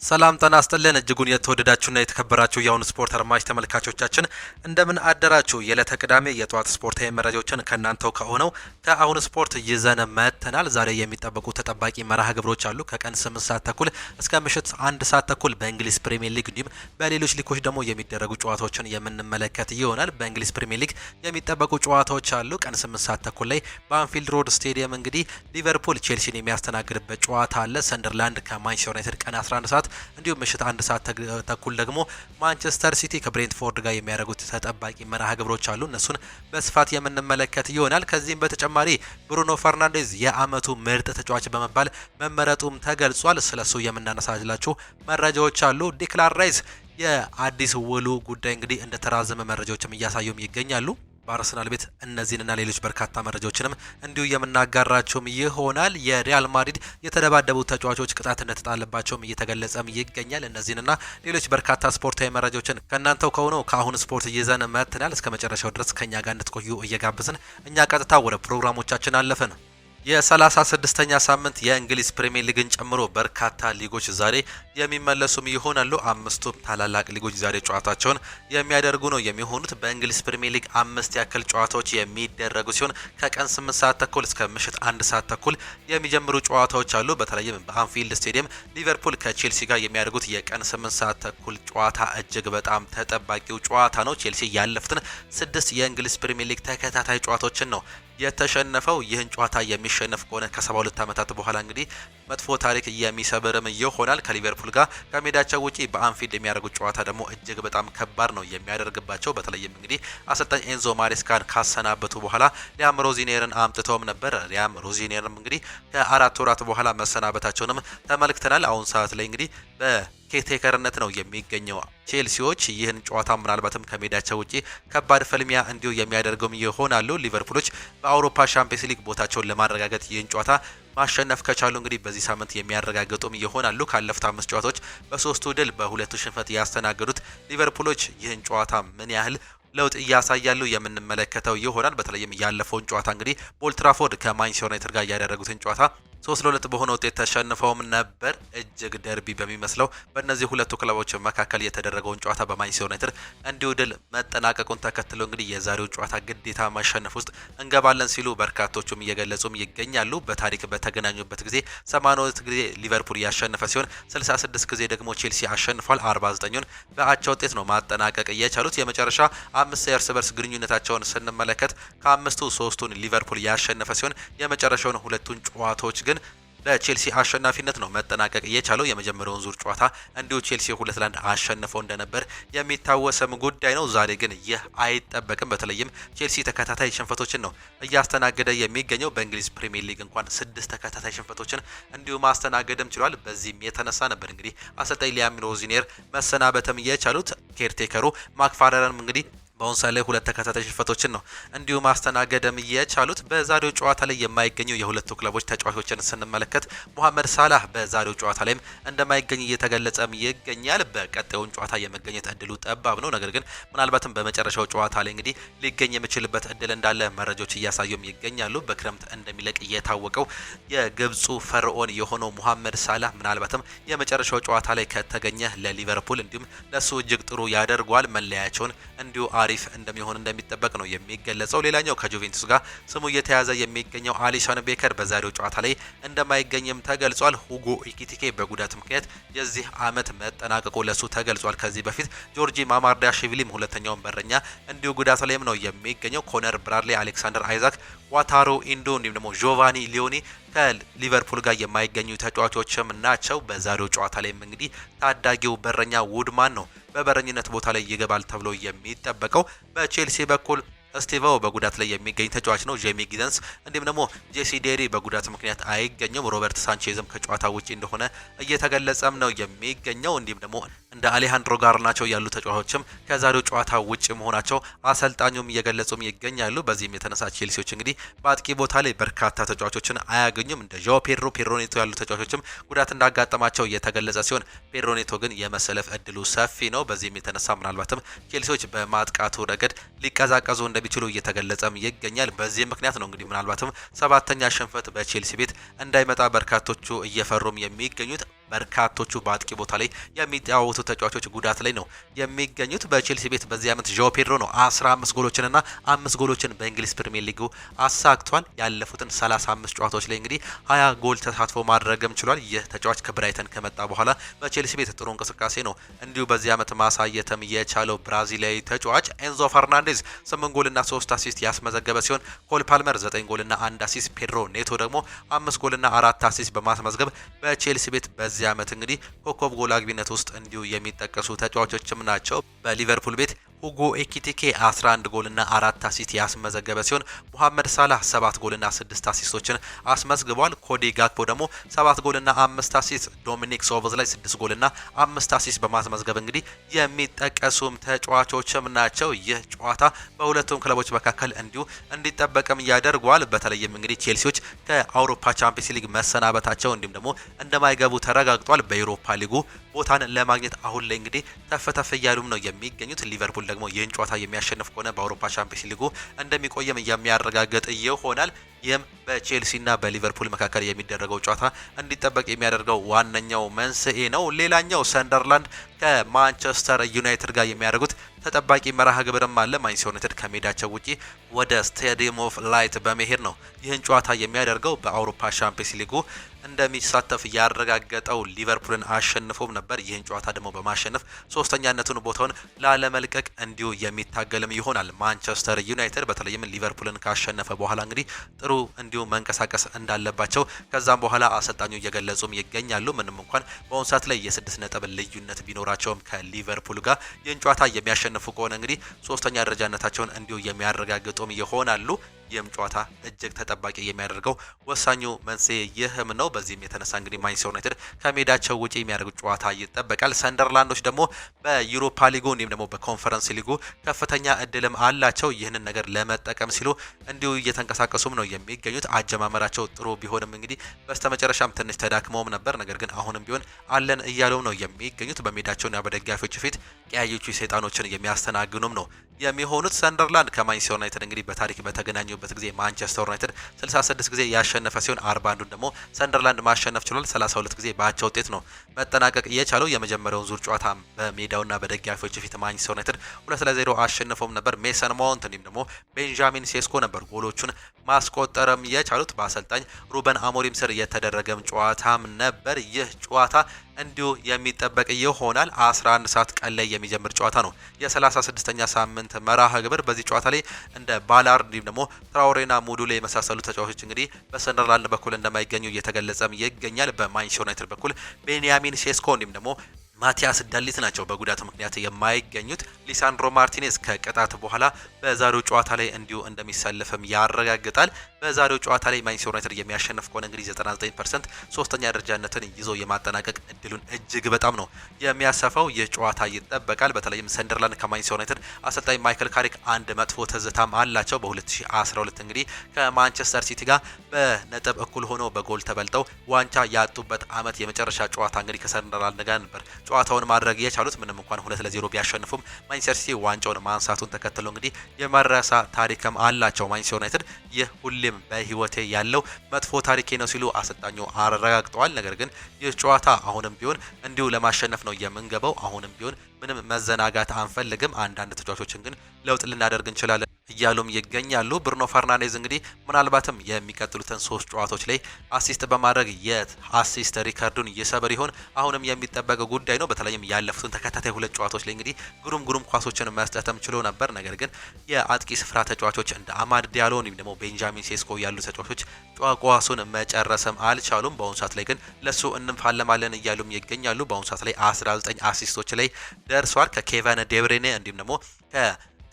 ሰላም ጤና ይስጥልን እጅጉን የተወደዳችሁና የተከበራችሁ የአሁኑ ስፖርት አድማጭ ተመልካቾቻችን እንደምን አደራችሁ። የዕለተ ቅዳሜ የጧት ስፖርታዊ መረጃዎችን ከእናንተው ከሆነው ከአሁኑ ስፖርት ይዘን መጥተናል። ዛሬ የሚጠበቁ ተጠባቂ መርሃ ግብሮች አሉ። ከቀን 8 ሰዓት ተኩል እስከ ምሽት 1 ሰዓት ተኩል በእንግሊዝ ፕሪሚየር ሊግ እንዲሁም በሌሎች ሊጎች ደግሞ የሚደረጉ ጨዋታዎችን የምንመለከት ይሆናል። በእንግሊዝ ፕሪሚየር ሊግ የሚጠበቁ ጨዋታዎች አሉ። ቀን 8 ሰዓት ተኩል ላይ በአንፊልድ ሮድ ስቴዲየም እንግዲህ ሊቨርፑል ቼልሲን የሚያስተናግድበት ጨዋታ አለ። ሰንደርላንድ ከማንቸስተር ዩናይትድ ቀን 11 ሰዓት እንዲሁም ምሽት 1 ሰዓት ተኩል ደግሞ ማንቸስተር ሲቲ ከብሬንትፎርድ ጋር የሚያደርጉት ተጠባቂ መርሃ ግብሮች አሉ። እነሱን በስፋት የምንመለከት ይሆናል። ከዚህም በተጨማሪ ብሩኖ ፈርናንዴዝ የአመቱ ምርጥ ተጫዋች በመባል መመረጡም ተገልጿል። ስለሱ የምናነሳላችሁ መረጃዎች አሉ። ዲክላን ራይስ የአዲስ ውሉ ጉዳይ እንግዲህ እንደተራዘመ መረጃዎችም እያሳዩም ይገኛሉ። በአርሰናል ቤት እነዚህንና ሌሎች በርካታ መረጃዎችንም እንዲሁ የምናጋራቸውም ይሆናል። የሪያል ማድሪድ የተደባደቡ ተጫዋቾች ቅጣት እንደተጣለባቸውም እየተገለጸም ይገኛል። እነዚህንና ሌሎች በርካታ ስፖርታዊ መረጃዎችን ከእናንተው ከሆነው ከአሁን ስፖርት ይዘን መጥተናል። እስከ መጨረሻው ድረስ ከኛ ጋር እንድትቆዩ እየጋበዝን እኛ ቀጥታ ወደ ፕሮግራሞቻችን አለፈን። የ36ኛ ሳምንት የእንግሊዝ ፕሪሚየር ሊግን ጨምሮ በርካታ ሊጎች ዛሬ የሚመለሱም ይሆናሉ። አምስቱም ታላላቅ ሊጎች ዛሬ ጨዋታቸውን የሚያደርጉ ነው የሚሆኑት። በእንግሊዝ ፕሪሚየር ሊግ 5 ያክል ጨዋታዎች የሚደረጉ ሲሆን ከቀን 8 ሰዓት ተኩል እስከ ምሽት 1 ሰዓት ተኩል የሚጀምሩ ጨዋታዎች አሉ። በተለይም በአንፊልድ ስቴዲየም ሊቨርፑል ከቼልሲ ጋር የሚያደርጉት የቀን 8 ሰዓት ተኩል ጨዋታ እጅግ በጣም ተጠባቂው ጨዋታ ነው። ቼልሲ ያለፉትን 6 የእንግሊዝ ፕሪሚየር ሊግ ተከታታይ ጨዋታዎችን ነው የተሸነፈው። ይህን ጨዋታ የሚሸነፍ ከሆነ ከ72 ዓመታት በኋላ እንግዲህ መጥፎ ታሪክ የሚሰብርም ይሆናል። ከሊቨርፑል ጋር ከሜዳቸው ውጪ በአንፊልድ የሚያደርጉት ጨዋታ ደግሞ እጅግ በጣም ከባድ ነው የሚያደርግባቸው። በተለይም እንግዲህ አሰልጣኝ ኤንዞ ማሬስካን ካሰናበቱ በኋላ ሊያም ሮዚኔርን አምጥተውም ነበር። ሊያም ሮዚኔርም እንግዲህ ከ4 ወራት በኋላ መሰናበታቸውንም ተመልክተናል። አሁን ሰዓት ላይ እንግዲህ ኬቴከርነት ነው የሚገኘው። ቼልሲዎች ይህን ጨዋታ ምናልባትም ከሜዳቸው ውጪ ከባድ ፍልሚያ እንዲሁ የሚያደርገውም ይሆናሉ። ሊቨርፑሎች በአውሮፓ ሻምፒየንስ ሊግ ቦታቸውን ለማረጋገጥ ይህን ጨዋታ ማሸነፍ ከቻሉ እንግዲህ በዚህ ሳምንት የሚያረጋግጡም ይሆናሉ። ካለፉት 5 ጨዋታዎች በ3ቱ ድል በ2ቱ ሽንፈት ያስተናገዱት ሊቨርፑሎች ይህን ጨዋታ ምን ያህል ለውጥ እያሳያሉ የምንመለከተው ይሆናል። በተለይም ያለፈውን ጨዋታ እንግዲህ በኦልትራፎርድ ከማንቸስተር ዩናይትድ ጋር ያደረጉትን ጨዋታ 3-2 በሆነ ውጤት ተሸንፈውም ነበር። እጅግ ደርቢ በሚመስለው በእነዚህ ሁለቱ ክለቦች መካከል የተደረገውን ጨዋታ በማንቸስተር ዩናይትድ እንዲሁ ድል መጠናቀቁን ተከትሎ እንግዲህ የዛሬው ጨዋታ ግዴታ ማሸነፍ ውስጥ እንገባለን ሲሉ በርካቶቹም እየገለጹም ይገኛሉ። በታሪክ በተገናኙበት ጊዜ 82 ጊዜ ሊቨርፑል ያሸነፈ ሲሆን 66 ጊዜ ደግሞ ቼልሲ አሸንፏል። 49ን በአቻ ውጤት ነው ማጠናቀቅ የቻሉት። የመጨረሻ 5 የእርስ በርስ ግንኙነታቸውን ስንመለከት ከ5ቱ 3ቱን ሊቨርፑል ያሸነፈ ሲሆን የመጨረሻውን 2ቱን ጨዋታዎች ግን በቼልሲ አሸናፊነት ነው መጠናቀቅ የቻለው። የመጀመሪያውን ዙር ጨዋታ እንዲሁ ቼልሲ 2-1 አሸንፈው እንደነበር የሚታወሰም ጉዳይ ነው። ዛሬ ግን ይህ አይጠበቅም። በተለይም ቼልሲ ተከታታይ ሽንፈቶችን ነው እያስተናገደ የሚገኘው። በእንግሊዝ ፕሪሚየር ሊግ እንኳን 6 ተከታታይ ሽንፈቶችን እንዲሁ ማስተናገድም ችሏል። በዚህም የተነሳ ነበር እንግዲህ አሰልጣኝ ሊያም ሮዚኔር መሰናበትም የቻሉት። ኬርቴከሩ ማክፋረርም እንግዲህ በአሁን ሰዓት ላይ 2 ተከታታይ ሽንፈቶችን ነው እንዲሁ ማስተናገድም የቻሉት። በዛሬው ጨዋታ ላይ የማይገኙ የሁለቱ ክለቦች ተጫዋቾችን ስንመለከት ሙሐመድ ሳላህ በዛሬው ጨዋታ ላይም እንደማይገኝ እየተገለጸም ይገኛል። በቀጣዩን ጨዋታ የመገኘት እድሉ ጠባብ ነው። ነገር ግን ምናልባትም በመጨረሻው ጨዋታ ላይ እንግዲህ ሊገኝ የሚችልበት እድል እንዳለ መረጃዎች እያሳዩም ይገኛሉ። በክረምት እንደሚለቅ የታወቀው የግብፁ ፈርዖን የሆነው ሙሐመድ ሳላህ ምናልባትም የመጨረሻው ጨዋታ ላይ ከተገኘ ለሊቨርፑል እንዲሁም ለሱ እጅግ ጥሩ ያደርገዋል። መለያቸውን እንዲሁ አሪፍ እንደሚሆን እንደሚጠበቅ ነው የሚገለጸው። ሌላኛው ከጁቬንቱስ ጋር ስሙ እየተያዘ የሚገኘው አሊሰን ቤከር በዛሬው ጨዋታ ላይ እንደማይገኝም ተገልጿል። ሁጎ ኢኪቲኬ በጉዳት ምክንያት የዚህ ዓመት መጠናቀቁ ለሱ ተገልጿል። ከዚህ በፊት ጆርጂ ማማርዳሽቪሊም ሁለተኛውን በረኛ እንዲሁ ጉዳት ላይም ነው የሚገኘው። ኮነር ብራድሌ፣ አሌክሳንደር አይዛክ፣ ዋታሮ ኢንዶ እንዲሁም ደግሞ ጆቫኒ ሊዮኒ ከሊቨርፑል ጋር የማይገኙ ተጫዋቾችም ናቸው። በዛሬው ጨዋታ ላይም እንግዲህ ታዳጊው በረኛ ውድማን ነው በበረኝነት ቦታ ላይ ይገባል ተብሎ የሚጠበቀው። በቼልሲ በኩል ስቲቫው በጉዳት ላይ የሚገኝ ተጫዋች ነው። ጄሚ ጊደንስ እንዲሁም ደግሞ ጄሲ ዴሪ በጉዳት ምክንያት አይገኙም። ሮበርት ሳንቼዝም ከጨዋታ ውጪ እንደሆነ እየተገለጸም ነው የሚገኘው። እንዲሁም ደግሞ እንደ አሌሃንድሮ ጋርናቾ ያሉ ተጫዋቾችም ከዛሬው ጨዋታ ውጪ መሆናቸው አሰልጣኙም እየገለጹም ይገኛሉ። በዚህም የተነሳ ቼልሲዎች እንግዲህ በአጥቂ ቦታ ላይ በርካታ ተጫዋቾችን አያገኙም። እንደ ዣኦ ፔድሮ ኔቶ ያሉ ተጫዋቾችም ጉዳት እንዳጋጠማቸው እየተገለጸ ሲሆን ፔድሮ ኔቶ ግን የመሰለፍ እድሉ ሰፊ ነው። በዚህም የተነሳ ምናልባትም ቼልሲዎች በማጥቃቱ ረገድ ሊቀዛቀዙ እንደሚችሉ እየተገለጸም ይገኛል። በዚህ ምክንያት ነው እንግዲህ ምናልባትም 7ኛ ሽንፈት በቼልሲ ቤት እንዳይመጣ በርካቶቹ እየፈሩም የሚገኙት። በርካቶቹ በአጥቂ ቦታ ላይ የሚጫወቱ ተጫዋቾች ጉዳት ላይ ነው የሚገኙት። በቼልሲ ቤት በዚህ ዓመት ዣኦ ፔድሮ ነው 15 ጎሎችንና 5 ጎሎችን በእንግሊዝ ፕሪሚየር ሊግ አሳክቷል። ያለፉትን 35 ጨዋታዎች ላይ እንግዲህ 20 ጎል ተሳትፎ ማድረግም ችሏል። ይህ ተጫዋች ከብራይተን ከመጣ በኋላ በቼልሲ ቤት ጥሩ እንቅስቃሴ ነው እንዲሁ በዚህ ዓመት ማሳየትም የቻለው ብራዚላዊ ተጫዋች ኤንዞ ፈርናንዴዝ 8 ጎልና 3 አሲስት ያስመዘገበ ሲሆን ኮል ፓልመር 9 ጎልና 1 አሲስት፣ ፔድሮ ኔቶ ደግሞ 5 ጎልና 4 አሲስት በማስመዝገብ በቼልሲ ቤት በዚህ ዓመት እንግዲህ ኮከብ ጎል አግቢነት ውስጥ እንዲሁ የሚጠቀሱ ተጫዋቾችም ናቸው። በሊቨርፑል ቤት ሁጎ ኤኪቲኬ 11 ጎልና 4 አሲስት ያስመዘገበ ሲሆን ሙሐመድ ሳላህ 7 ጎልና 6 አሲስቶችን አስመዝግቧል። ኮዲ ጋክፖ ደግሞ 7 ጎልና 5 አሲስት፣ ዶሚኒክ ሶቦስላይ 6 ጎልና 5 አሲስት በማስመዝገብ እንግዲህ የሚጠቀሱም ተጫዋቾችም ናቸው። ይህ ጨዋታ በሁለቱም ክለቦች መካከል እንዲሁ እንዲጠበቅም ያደርገዋል። በተለይም እንግዲህ ቼልሲዎች ከአውሮፓ ቻምፒየንስ ሊግ መሰናበታቸው እንዲሁም ደግሞ እንደማይገቡ ተረጋግጧል። በዩሮፓ ሊጉ ቦታን ለማግኘት አሁን ላይ እንግዲህ ተፈተፈ እያሉም ነው የሚገኙት። ሊቨርፑል ደግሞ ይህን ጨዋታ የሚያሸንፍ ከሆነ በአውሮፓ ቻምፒየንስ ሊጉ እንደሚቆየም የሚያረጋግጥ ይሆናል። ይህም በቼልሲና በሊቨርፑል መካከል የሚደረገው ጨዋታ እንዲጠበቅ የሚያደርገው ዋነኛው መንስኤ ነው። ሌላኛው ሰንደርላንድ ከማንቸስተር ዩናይትድ ጋር የሚያደርጉት ተጠባቂ መርሃ ግብርም አለ። ማንቸስተር ዩናይትድ ከሜዳቸው ውጪ ወደ ስታዲየም ኦፍ ላይት በመሄድ ነው ይህን ጨዋታ የሚያደርገው። በአውሮፓ ቻምፒየንስ ሊጉ እንደሚሳተፍ ያረጋገጠው ሊቨርፑልን አሸንፎም ነበር። ይህን ጨዋታ ደግሞ በማሸነፍ ሶስተኛነቱን ቦታውን ላለመልቀቅ እንዲሁ የሚታገልም ይሆናል። ማንቸስተር ዩናይትድ በተለይም ሊቨርፑልን ካሸነፈ በኋላ እንግዲህ ጥሩ እንዲሁ መንቀሳቀስ እንዳለባቸው ከዛም በኋላ አሰልጣኙ እየገለጹም ይገኛሉ። ምንም እንኳን በአሁኑ ሰዓት ላይ የ6 ነጥብ ልዩነት ቢኖራቸውም ከሊቨርፑል ጋር ይህን ጨዋታ የሚያሸንፉ ከሆነ እንግዲህ ሶስተኛ ደረጃነታቸውን እንዲሁ የሚያረጋግጡም ይሆናሉ። ይህም ጨዋታ እጅግ ተጠባቂ የሚያደርገው ወሳኙ መንስኤ ይህም ነው። በዚህም የተነሳ እንግዲህ ማንቸስተር ዩናይትድ ከሜዳቸው ውጪ የሚያደርጉት ጨዋታ ይጠበቃል። ሰንደርላንዶች ደግሞ በዩሮፓ ሊጉ እንዲሁም ደግሞ በኮንፈረንስ ሊጉ ከፍተኛ እድልም አላቸው። ይህንን ነገር ለመጠቀም ሲሉ እንዲሁ እየተንቀሳቀሱም ነው የሚገኙት። አጀማመራቸው ጥሩ ቢሆንም እንግዲህ በስተመጨረሻም ትንሽ ተዳክመውም ነበር። ነገር ግን አሁንም ቢሆን አለን እያሉም ነው የሚገኙት። በሜዳቸውና በደጋፊዎች ፊት ቀያዮቹ ሰይጣኖችን የሚያስተናግኑም ነው የሚሆኑት። ሰንደርላንድ ከማንቸስተር ዩናይትድ እንግዲህ በታሪክ በተገናኙበት ጊዜ ማንቸስተር ዩናይትድ 66 ጊዜ ያሸነፈ ሲሆን 41ዱን ደግሞ ሰንደርላንድ ማሸነፍ ችሏል። 32 ጊዜ በአቻ ውጤት ነው መጠናቀቅ የቻለው። የመጀመሪያውን ዙር ጨዋታ በሜዳውና በደጋፊዎች ፊት ማንቸስተር ዩናይትድ 2-0 አሸንፎም ነበር። ሜሰን ማውንት እንዲሁም ደግሞ ቤንጃሚን ሴስኮ ነበር ጎሎቹን ማስቆጠርም የቻሉት። በአሰልጣኝ ሩበን አሞሪም ስር የተደረገም ጨዋታም ነበር። ይህ ጨዋታ እንዲሁ የሚጠበቅ ይሆናል። 11 ሰዓት ቀን ላይ የሚጀምር ጨዋታ ነው። የ36ኛ ሳምንት መርሃ ግብር። በዚህ ጨዋታ ላይ እንደ ባላር እንዲሁም ደግሞ ትራውሬና ሙዱሌ የመሳሰሉ ተጫዋቾች እንግዲህ በሰንደርላንድ በኩል እንደማይገኙ እየተገለጸም ይገኛል። በማንቸስተር ዩናይትድ በኩል ቤንያሚን ሴስኮ እንዲሁም ደግሞ ማቲያስ ዳሊት ናቸው በጉዳት ምክንያት የማይገኙት። ሊሳንድሮ ማርቲኔዝ ከቅጣት በኋላ በዛሬው ጨዋታ ላይ እንዲሁ እንደሚሰለፍም ያረጋግጣል። በዛሬው ጨዋታ ላይ ማንቸስተር ዩናይትድ የሚያሸንፍ ከሆነ እንግዲህ 99% ሶስተኛ ደረጃነትን ይዞ የማጠናቀቅ እድሉን እጅግ በጣም ነው የሚያሰፋው። ይህ ጨዋታ ይጠበቃል። በተለይም ሰንደርላንድ ከማንቸስተር ዩናይትድ አሰልጣኝ ማይክል ካሪክ አንድ መጥፎ ትዝታም አላቸው። በ2012 እንግዲህ ከማንቸስተር ሲቲ ጋር በነጥብ እኩል ሆኖ በጎል ተበልጠው ዋንጫ ያጡበት አመት የመጨረሻ ጨዋታ እንግዲህ ከሰንደርላንድ ጋር ነበር ጨዋታውን ማድረግ የቻሉት። ምንም እንኳን 2-0 ቢያሸንፉም ማንቸስተር ሲቲ ዋንጫውን ማንሳቱን ተከትሎ እንግዲህ የመረሳ ታሪክም አላቸው ማንቸስተር ዩናይትድ። ይህ ሁሌም በህይወቴ ያለው መጥፎ ታሪኬ ነው ሲሉ አሰልጣኙ አረጋግጠዋል። ነገር ግን ይህ ጨዋታ አሁንም ቢሆን እንዲሁ ለማሸነፍ ነው የምንገባው። አሁንም ቢሆን ምንም መዘናጋት አንፈልግም። አንዳንድ ተጫዋቾችን ግን ለውጥ ልናደርግ እንችላለን እያሉም ይገኛሉ። ብሩኖ ፈርናንዴዝ እንግዲህ ምናልባትም የሚቀጥሉትን 3 ጨዋታዎች ላይ አሲስት በማድረግ የአሲስት ሪከርዱን ይሰብር ይሆን? አሁንም የሚጠበቅ ጉዳይ ነው። በተለይም ያለፉትን ተከታታይ 2 ጨዋታዎች ላይ እንግዲህ ግሩም ኳሶችን መስጠትም ችሎ ነበር። ነገር ግን የአጥቂ ስፍራ ተጫዋቾች እንደ አማድ ዲያሎ ወይም ደግሞ ቤንጃሚን ሴስኮ ያሉ ተጫዋቾች ኳሱን መጨረስም አልቻሉም። በአሁኑ ሰዓት ላይ ግን ለሱ እንፋለማለን እያሉም ይገኛሉ። በአሁኑ ሰዓት ላይ 19 አሲስቶች ላይ ደርሷል። ከኬቨን ዴብሬኔ እንዲሁም ደግሞ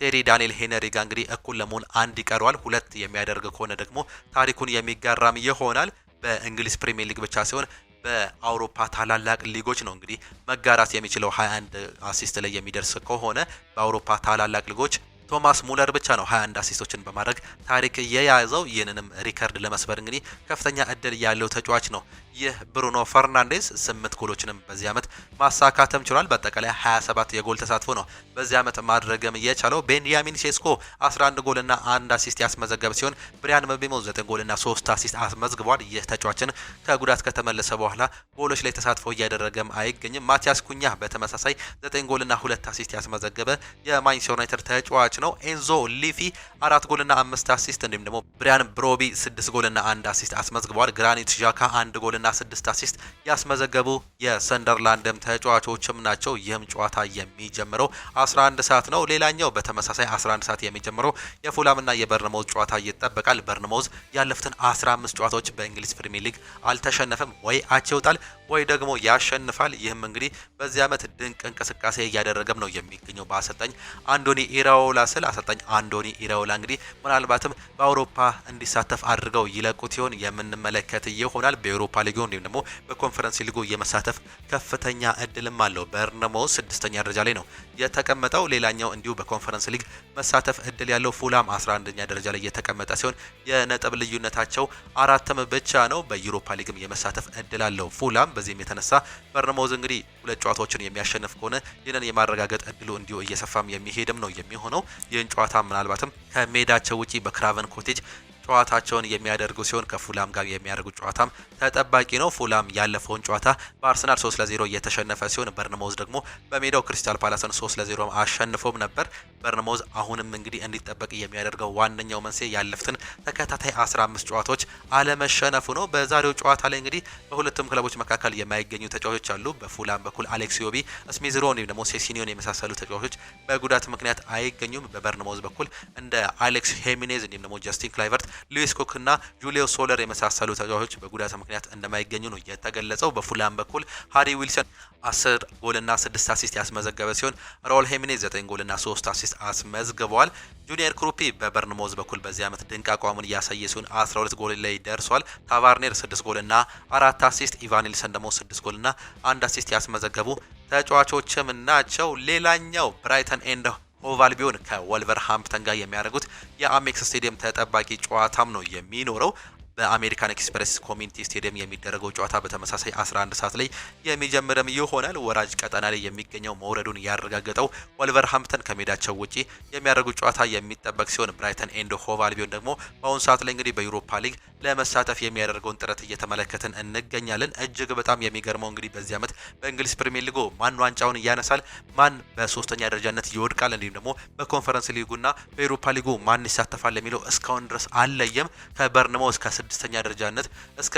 ቴሪ ዳንኤል ሄነሪ ጋር እንግዲህ እኩል ለመሆን አንድ ይቀረዋል። 2 የሚያደርግ ከሆነ ደግሞ ታሪኩን የሚጋራም ይሆናል። በእንግሊዝ ፕሪሚየር ሊግ ብቻ ሲሆን በአውሮፓ ታላላቅ ሊጎች ነው እንግዲህ መጋራት የሚችለው 21 አሲስት ላይ የሚደርስ ከሆነ በአውሮፓ ታላላቅ ሊጎች ቶማስ ሙለር ብቻ ነው 21 አሲስቶችን በማድረግ ታሪክ የያዘው። ይህንንም ሪከርድ ለመስበር እንግዲህ ከፍተኛ እድል ያለው ተጫዋች ነው። ይህ ብሩኖ ፈርናንዴዝ 8 ጎሎችንም በዚህ ዓመት ማሳካትም ችሏል። በአጠቃላይ 27 የጎል ተሳትፎ ነው በዚህ ዓመት ማድረግም የቻለው። ቤንያሚን ሴስኮ 11 ጎልና 1 አሲስት ያስመዘገበ ሲሆን ብሪያን ምቤሞ 9 ጎልና 3 አሲስት አስመዝግቧል። ይህ ተጫዋችን ከጉዳት ከተመለሰ በኋላ ጎሎች ላይ ተሳትፎ እያደረገም አይገኝም። ማቲያስ ኩኛ በተመሳሳይ 9 ጎልና 2 አሲስት ያስመዘገበ የማንቸስተር ዩናይትድ ተጫዋች ነው። ኤንዞ ሊፊ 4 ጎልና 5 አሲስት እንዲሁም ደግሞ ብሪያን ብሮቢ 6 ጎልና 1 አሲስት አስመዝግቧል። ግራኒት ዣካ 1 ጎልና 6 አሲስት ያስመዘገቡ የሰንደርላንድም ተጫዋቾችም ናቸው። ይህም ጨዋታ የሚጀምረው 11 ሰዓት ነው። ሌላኛው በተመሳሳይ 11 ሰዓት የሚጀምረው የፉላምና የበርንማውዝ ጨዋታ ይጠበቃል። በርንማውዝ ያለፉትን 15 ጨዋታዎች በእንግሊዝ ፕሪሚየር ሊግ አልተሸነፈም። ወይ አቻ ይወጣል ወይ ደግሞ ያሸንፋል። ይህም እንግዲህ በዚህ ዓመት ድንቅ እንቅስቃሴ እያደረገም ነው የሚገኘው በአሰልጣኝ አንዶኒ ኢራኦላ ስል አሰልጣኝ አንዶኒ ኢራኦላ እንግዲህ ምናልባትም በአውሮፓ እንዲሳተፍ አድርገው ይለቁት ይሆን የምንመለከት ይሆናል። በአውሮፓ ሊጉ እንዲሁም ደግሞ በኮንፈረንስ ሊጉ የመሳተፍ ከፍተኛ እድልም አለው። በርንማውዝ 6ኛ ደረጃ ላይ ነው የተቀመጠው። ሌላኛው እንዲሁ በኮንፈረንስ ሊግ መሳተፍ እድል ያለው ፉላም 11ኛ ደረጃ ላይ የተቀመጠ ሲሆን የነጥብ ልዩነታቸው 4 ብቻ ነው። በዩሮፓ ሊግም የመሳተፍ እድል አለው ፉላም። በዚህም የተነሳ በርንማውዝ እንግዲህ 2 ጨዋታዎችን የሚያሸንፍ ከሆነ ይህንን የማረጋገጥ እድሉ እንዲሁ እየሰፋም የሚሄድም ነው የሚሆነው። ይህን ጨዋታ ምናልባትም ከሜዳቸው ውጪ በክራቨን ኮቴጅ ጨዋታቸውን የሚያደርጉ ሲሆን ከፉላም ጋር የሚያደርጉ ጨዋታም ተጠባቂ ነው። ፉላም ያለፈውን ጨዋታ በአርሰናል 3-0 እየተሸነፈ ሲሆን በርንማውዝ ደግሞ በሜዳው ክሪስታል ፓላስን 3-0 አሸንፎም ነበር። በርንማውዝ አሁንም እንግዲህ እንዲጠበቅ የሚያደርገው ዋነኛው መንስኤ ያለፉትን ተከታታይ 15 ጨዋታዎች አለመሸነፉ ነው። በዛሬው ጨዋታ ላይ እንግዲህ በሁለቱም ክለቦች መካከል የማይገኙ ተጫዋቾች አሉ። በፉላም በኩል አሌክስ ዮቢ፣ ስሚዝሮ ወይም ደግሞ ሴሲኒዮን የመሳሰሉ ተጫዋቾች በጉዳት ምክንያት አይገኙም። በበርንማውዝ በኩል እንደ አሌክስ ሄሚኔዝ እንዲሁም ደግሞ ጀስቲን ክላይቨርት፣ ሉዊስ ኮክ እና ጁሊዮ ሶለር የመሳሰሉ ተጫዋቾች በጉዳት ምክንያት እንደማይገኙ ነው የተገለጸው። በፉላም በኩል ሃሪ ዊልሰን 10 ጎልና 6 አሲስት ያስመዘገበ ሲሆን ራውል ሄሚኔዝ 9 ጎልና 3 አሲስት አስመዝግበዋል። ጁኒየር ክሩፒ በበርንማውዝ በኩል በዚህ ዓመት ድንቅ አቋሙን እያሳየ ሲሆን 12 ጎል ላይ ደርሷል። ታቫርኔር 6 ጎልና 4 አሲስት፣ ኢቫኒልሰን ደግሞ 6 ጎልና 1 አሲስት ያስመዘገቡ ተጫዋቾችም ናቸው። ሌላኛው ብራይተን ኤንድ ሆቭ አልቢዮን ከወልቨርሃምፕተን ጋር የሚያደርጉት የአሜክስ ስቴዲየም ተጠባቂ ጨዋታም ነው የሚኖረው። በአሜሪካን ኤክስፕሬስ ኮሚኒቲ ስቴዲየም የሚደረገው ጨዋታ በተመሳሳይ 11 ሰዓት ላይ የሚጀምርም ይሆናል። ወራጅ ቀጠና ላይ የሚገኘው መውረዱን ያረጋገጠው ወልቨርሃምፕተን ከሜዳቸው ውጪ የሚያደርጉት ጨዋታ የሚጠበቅ ሲሆን ብራይተን ኤንድ ሆቭ አልቢዮን ደግሞ በአሁኑ ሰዓት ላይ እንግዲህ በዩሮፓ ሊግ ለመሳተፍ የሚያደርገውን ጥረት እየተመለከትን እንገኛለን። እጅግ በጣም የሚገርመው እንግዲህ በዚህ ዓመት በእንግሊዝ ፕሪሚየር ሊጉ ማን ዋንጫውን ያነሳል፣ ማን በሶስተኛ ደረጃነት ይወድቃል፣ እንዲሁም ደግሞ በኮንፈረንስ ሊጉና በዩሮፓ ሊጉ ማን ይሳተፋል የሚለው እስካሁን ድረስ አልለየም። ከበርንማውዝ ከ6ኛ ደረጃነት እስከ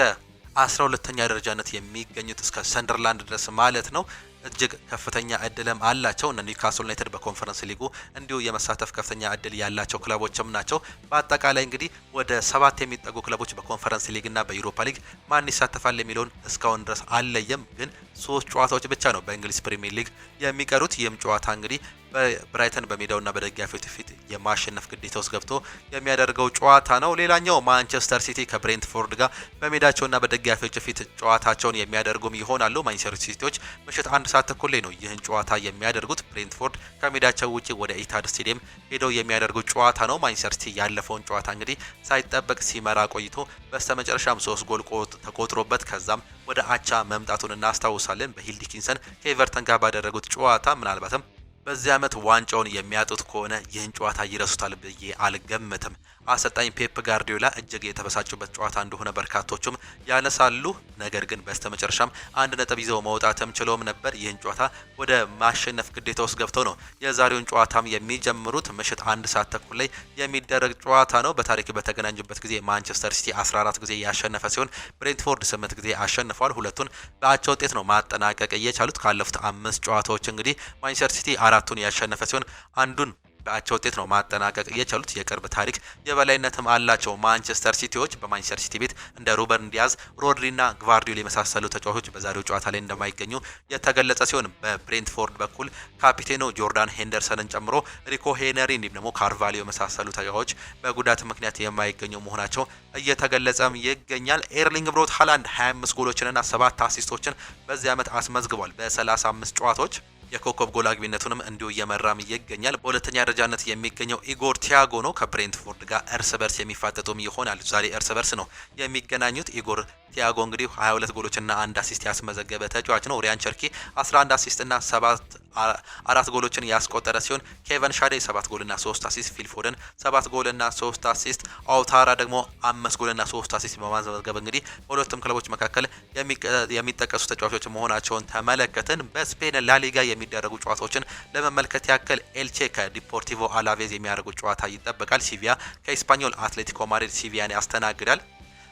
12ኛ ደረጃነት የሚገኙት እስከ ሰንደርላንድ ድረስ ማለት ነው እጅግ ከፍተኛ እድልም አላቸው። እነ ኒውካስል ዩናይትድ በኮንፈረንስ ሊጉ እንዲሁ የመሳተፍ ከፍተኛ እድል ያላቸው ክለቦችም ናቸው። በአጠቃላይ እንግዲህ ወደ 7 የሚጠጉ ክለቦች በኮንፈረንስ ሊግና በዩሮፓ ሊግ ማን ይሳተፋል የሚለውን እስካሁን ድረስ አልለየም። ግን 3 ጨዋታዎች ብቻ ነው በእንግሊዝ ፕሪሚየር ሊግ የሚቀሩት። ይህም ጨዋታ እንግዲህ በብራይተን በሜዳውና በደጋፊዎች ፊት የማሸነፍ ግዴታ ውስጥ ገብቶ የሚያደርገው ጨዋታ ነው። ሌላኛው ማንቸስተር ሲቲ ከብሬንትፎርድ ጋር በሜዳቸውና በደጋፊዎች ፊት ጨዋታቸውን የሚያደርጉም ይሆናሉ። ማንቸስተር ሲቲዎች ምሽት 1 ሰዓት ተኩል ላይ ነው ይህን ጨዋታ የሚያደርጉት። ብሬንትፎርድ ከሜዳቸው ውጪ ወደ ኢታድ ስቴዲየም ሄደው የሚያደርጉት ጨዋታ ነው። ማንቸስተር ሲቲ ያለፈውን ጨዋታ እንግዲህ ሳይጠበቅ ሲመራ ቆይቶ በስተመጨረሻም 3 ጎል ተቆጥሮበት ከዛም ወደ አቻ መምጣቱን እናስታውሳለን። በሂል ዲኪንሰን ከኤቨርተን ጋር ባደረጉት ጨዋታ ምናልባትም በዚህ ዓመት ዋንጫውን የሚያጡት ከሆነ ይህን ጨዋታ ይረሱታል ብዬ አልገምትም። አሰልጣኝ ፔፕ ጋርዲዮላ እጅግ የተበሳጩበት ጨዋታ እንደሆነ በርካቶቹም ያነሳሉ። ነገር ግን በስተመጨረሻም 1 ነጥብ ይዘው መውጣትም ችለውም ነበር። ይህን ጨዋታ ወደ ማሸነፍ ግዴታ ውስጥ ገብተው ነው የዛሬውን ጨዋታም የሚጀምሩት። ምሽት 1 ሰዓት ተኩል ላይ የሚደረግ ጨዋታ ነው። በታሪክ በተገናኙበት ጊዜ ማንቸስተር ሲቲ 14 ጊዜ ያሸነፈ ሲሆን ብሬንትፎርድ 8 ጊዜ አሸንፏል። ሁለቱን በአቻ ውጤት ነው ማጠናቀቅ እየቻሉት። ካለፉት 5 ጨዋታዎች እንግዲህ ማንቸስተር ሲቲ 4ቱን ያሸነፈ ሲሆን አንዱን በአቻ ውጤት ነው ማጠናቀቅ የቻሉት። የቅርብ ታሪክ የበላይነትም አላቸው ማንቸስተር ሲቲዎች። በማንቸስተር ሲቲ ቤት እንደ ሩበን ዲያዝ፣ ሮድሪና ግቫርዲዮል የመሳሰሉ ተጫዋቾች በዛሬው ጨዋታ ላይ እንደማይገኙ የተገለጸ ሲሆን በብሬንትፎርድ በኩል ካፒቴኑ ጆርዳን ሄንደርሰንን ጨምሮ ሪኮ ሄነሪ እንዲሁም ደግሞ ካርቫሊዮ የመሳሰሉ ተጫዋቾች በጉዳት ምክንያት የማይገኙ መሆናቸው እየተገለጸም ይገኛል። ኤርሊንግ ብሮት ሃላንድ 25 ጎሎችንና 7 አሲስቶችን በዚህ ዓመት አስመዝግቧል በ35 ጨዋታዎች። የኮከብ ጎል አግቢነቱንም እንዲሁ እየመራም ይገኛል። በሁለተኛ ደረጃነት የሚገኘው ኢጎር ቲያጎ ነው። ከብሬንትፎርድ ጋር እርስ በርስ የሚፋጠጡም ይሆናል። ዛሬ እርስ በርስ ነው የሚገናኙት። ኢጎር ቲያጎ እንግዲህ 22 ጎሎችና 1 አሲስት ያስመዘገበ ተጫዋች ነው። ሪያን ቸርኪ 11 አሲስት እና 4 ጎሎችን ያስቆጠረ ሲሆን ኬቨን ሻዴ 7 ጎልና 3 አሲስት፣ ፊል ፎደን 7 ጎልና 3 አሲስት፣ አውታራ ደግሞ 5 ጎልና 3 አሲስት በማስመዝገብ እንግዲህ በሁለቱም ክለቦች መካከል የሚጠቀሱ ተጫዋቾች መሆናቸውን ተመለከትን። በስፔን ላሊጋ የሚደረጉ ጨዋታዎችን ለመመልከት ያክል ኤልቼ ከዲፖርቲቮ አላቬዝ የሚያደርጉ ጨዋታ ይጠበቃል። ሲቪያ ከኢስፓኞል አትሌቲኮ ማድሪድ ሲቪያን ያስተናግዳል።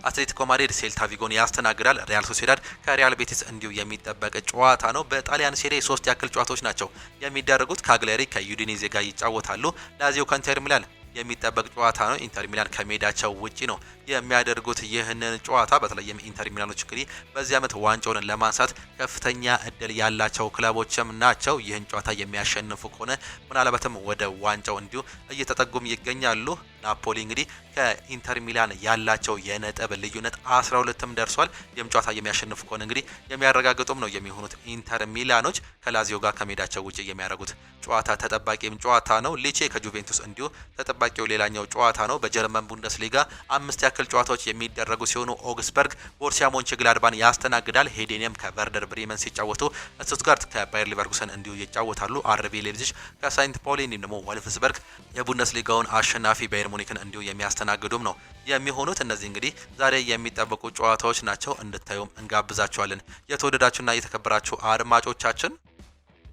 አትሌቲኮ ማድሪድ ሴልታ ቪጎን ያስተናግዳል። ሪያል ሶሲዳድ ከሪያል ቤቲስ እንዲሁ የሚጠበቅ ጨዋታ ነው። በጣሊያን ሴሪ 3 ያክል ጨዋታዎች ናቸው የሚደረጉት። ካግሌሪ ከዩዲኔዜ ጋር ይጫወታሉ። ላዚዮ ከኢንተር ሚላን የሚጠበቅ ጨዋታ ነው። ኢንተር ሚላን ከሜዳቸው ውጪ ነው የሚያደርጉት ይህንን ጨዋታ። በተለይም ኢንተር ሚላኖች እንግዲህ በዚህ ዓመት ዋንጫውን ለማንሳት ከፍተኛ እድል ያላቸው ክለቦችም ናቸው። ይህን ጨዋታ የሚያሸንፉ ከሆነ ምናልባትም ወደ ዋንጫው እንዲሁ እየተጠጉም ይገኛሉ። ናፖሊ እንግዲህ ከኢንተር ሚላን ያላቸው የነጥብ ልዩነት 12ም ደርሷል። ይህም ጨዋታ የሚያሸንፉ ከሆነ እንግዲህ የሚያረጋግጡም ነው የሚሆኑት ኢንተር ሚላኖች። ከላዚዮ ጋር ከሜዳቸው ውጪ የሚያደርጉት ጨዋታ ተጠባቂም ጨዋታ ነው። ሊቼ ከጁቬንቱስ እንዲሁ ተጠባቂው ሌላኛው ጨዋታ ነው። በጀርመን ቡንደስሊጋ 5 ያክል ጨዋታዎች የሚደረጉ ሲሆኑ ኦግስበርግ ቦሩሲያ ሞንቸግላድባን ያስተናግዳል። ሄዴኒየም ከቨርደር ብሬመን ሲጫወቱ ስቱትጋርት ከባየር ሊቨርኩሰን እንዲሁ ይጫወታሉ። አርቢ ሌፕዚግ ከሳይንት ፓውሊ እንዲሁም ደግሞ ወልፍስበርግ የቡንደስሊጋውን አሸናፊ ባየር ሙኒክን እንዲሁ የሚያስተናግዱም ነው የሚሆኑት። እነዚህ እንግዲህ ዛሬ የሚጠበቁ ጨዋታዎች ናቸው። እንድታዩም እንጋብዛችኋለን። የተወደዳችሁና የተከበራችሁ አድማጮቻችን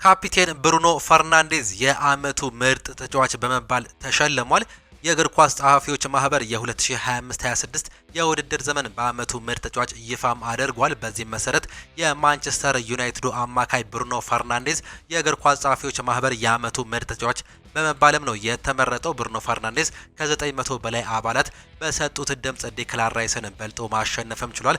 ካፒቴን ብሩኖ ፈርናንዴዝ የአመቱ ምርጥ ተጫዋች በመባል ተሸልሟል። የእግር ኳስ ጸሐፊዎች ማህበር የ2025-26 የውድድር ዘመን በአመቱ ምርጥ ተጫዋች ይፋም አድርጓል። በዚህም መሰረት የማንቸስተር ዩናይትዱ አማካይ ብሩኖ ፈርናንዴዝ የእግር ኳስ ጸሐፊዎች ማህበር የአመቱ ምርጥ ተጫዋች በመባልም ነው የተመረጠው። ብሩኖ ፈርናንዴዝ ከ900 በላይ አባላት በሰጡት ድምጽ ዴክላን ራይስን በልጦ ማሸነፍም ችሏል።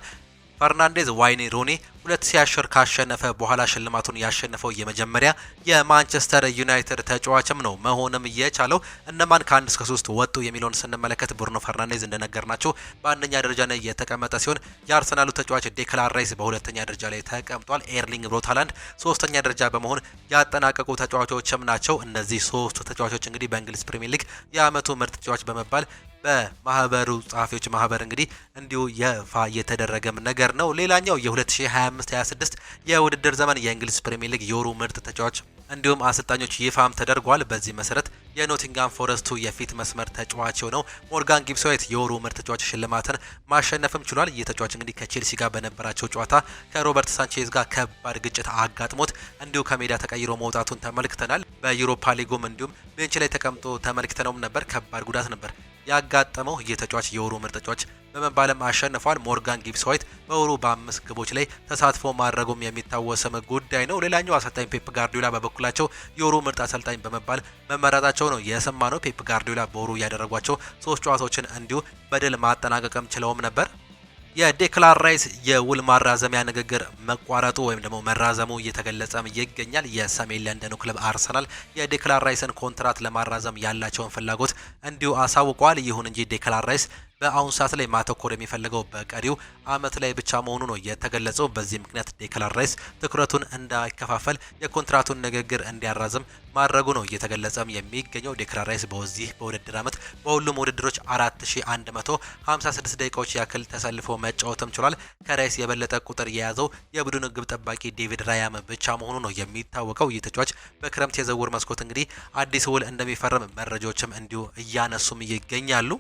ፈርናንዴዝ ዋይኔ ሩኒ 2010 ካሸነፈ በኋላ ሽልማቱን ያሸነፈው የመጀመሪያ የማንቸስተር ዩናይትድ ተጫዋችም ነው መሆንም የቻለው። እነማን ከ1 እስከ 3 ወጡ የሚለውን ስንመለከት ብሩኖ ፈርናንዴዝ እንደነገርናቸው በአንደኛ ደረጃ ላይ የተቀመጠ ሲሆን የአርሰናሉ ተጫዋች ዴክላን ራይስ በሁለተኛ ደረጃ ላይ ተቀምጧል። ኤርሊንግ ብሮት ሃላንድ ሶስተኛ ደረጃ በመሆን ያጠናቀቁ ተጫዋቾችም ናቸው። እነዚህ ሶስቱ ተጫዋቾች እንግዲህ በእንግሊዝ ፕሪሚየር ሊግ የአመቱ ምርጥ ተጫዋች በመባል በማህበሩ ጸሐፊዎች ማህበር እንግዲህ እንዲሁ ይፋ የተደረገም ነገር ነው። ሌላኛው የ2025-26 የውድድር ዘመን የእንግሊዝ ፕሪሚየር ሊግ የወሩ ምርጥ ተጫዋች እንዲሁም አሰልጣኞች ይፋም ተደርጓል። በዚህ መሰረት የኖቲንጋም ፎረስቱ የፊት መስመር ተጫዋች የሆነው ሞርጋን ጊብስ ዋይት የወሩ ምርጥ ተጫዋች ሽልማትን ማሸነፍም ችሏል። ይህ ተጫዋች እንግዲህ ከቼልሲ ጋር በነበራቸው ጨዋታ ከሮበርት ሳንቼዝ ጋር ከባድ ግጭት አጋጥሞት እንዲሁ ከሜዳ ተቀይሮ መውጣቱን ተመልክተናል። በዩሮፓ ሊጉም እንዲሁም ቤንች ላይ ተቀምጦ ተመልክተነውም ነበር። ከባድ ጉዳት ነበር ያጋጠመው። ይህ ተጫዋች የወሩ ምርጥ ተጫዋች በመባልም አሸንፏል። ሞርጋን ጊብስ ዋይት በወሩ በ5 ግቦች ላይ ተሳትፎ ማድረጉም የሚታወስም ጉዳይ ነው። ሌላኛው አሰልጣኝ ፔፕ ጋርዲዮላ በበኩላቸው የወሩ ምርጥ አሰልጣኝ በመባል መመረጣቸው ነው የሰማነው። ፔፕ ጋርዲዮላ በወሩ ያደረጓቸው 3 ጨዋታዎችን እንዲሁ በድል ማጠናቀቅም ችለውም ነበር። የዴክላን ራይስ የውል ማራዘሚያ ንግግር መቋረጡ ወይም ደግሞ መራዘሙ እየተገለጸም ይገኛል። የሰሜን ለንደኑ ክለብ አርሰናል የዴክላን ራይስን ኮንትራት ለማራዘም ያላቸውን ፍላጎት እንዲሁ አሳውቋል። ይሁን እንጂ ዴክላን ራይስ በአሁኑ ሰዓት ላይ ማተኮር የሚፈልገው በቀሪው አመት ላይ ብቻ መሆኑ ነው የተገለጸው። በዚህ ምክንያት ዴክላን ራይስ ትኩረቱን እንዳይከፋፈል የኮንትራቱን ንግግር እንዲያራዝም ማድረጉ ነው እየተገለጸም የሚገኘው። ዴክላን ራይስ በዚህ በውድድር አመት በሁሉም ውድድሮች 4156 ደቂቃዎች ያክል ተሰልፎ መጫወትም ችሏል። ከራይስ የበለጠ ቁጥር የያዘው የቡድን ግብ ጠባቂ ዴቪድ ራያም ብቻ መሆኑ ነው የሚታወቀው። ይህ ተጫዋች በክረምት የዝውውር መስኮት እንግዲህ አዲስ ውል እንደሚፈርም መረጃዎችም እንዲሁ እያነሱም ይገኛሉ።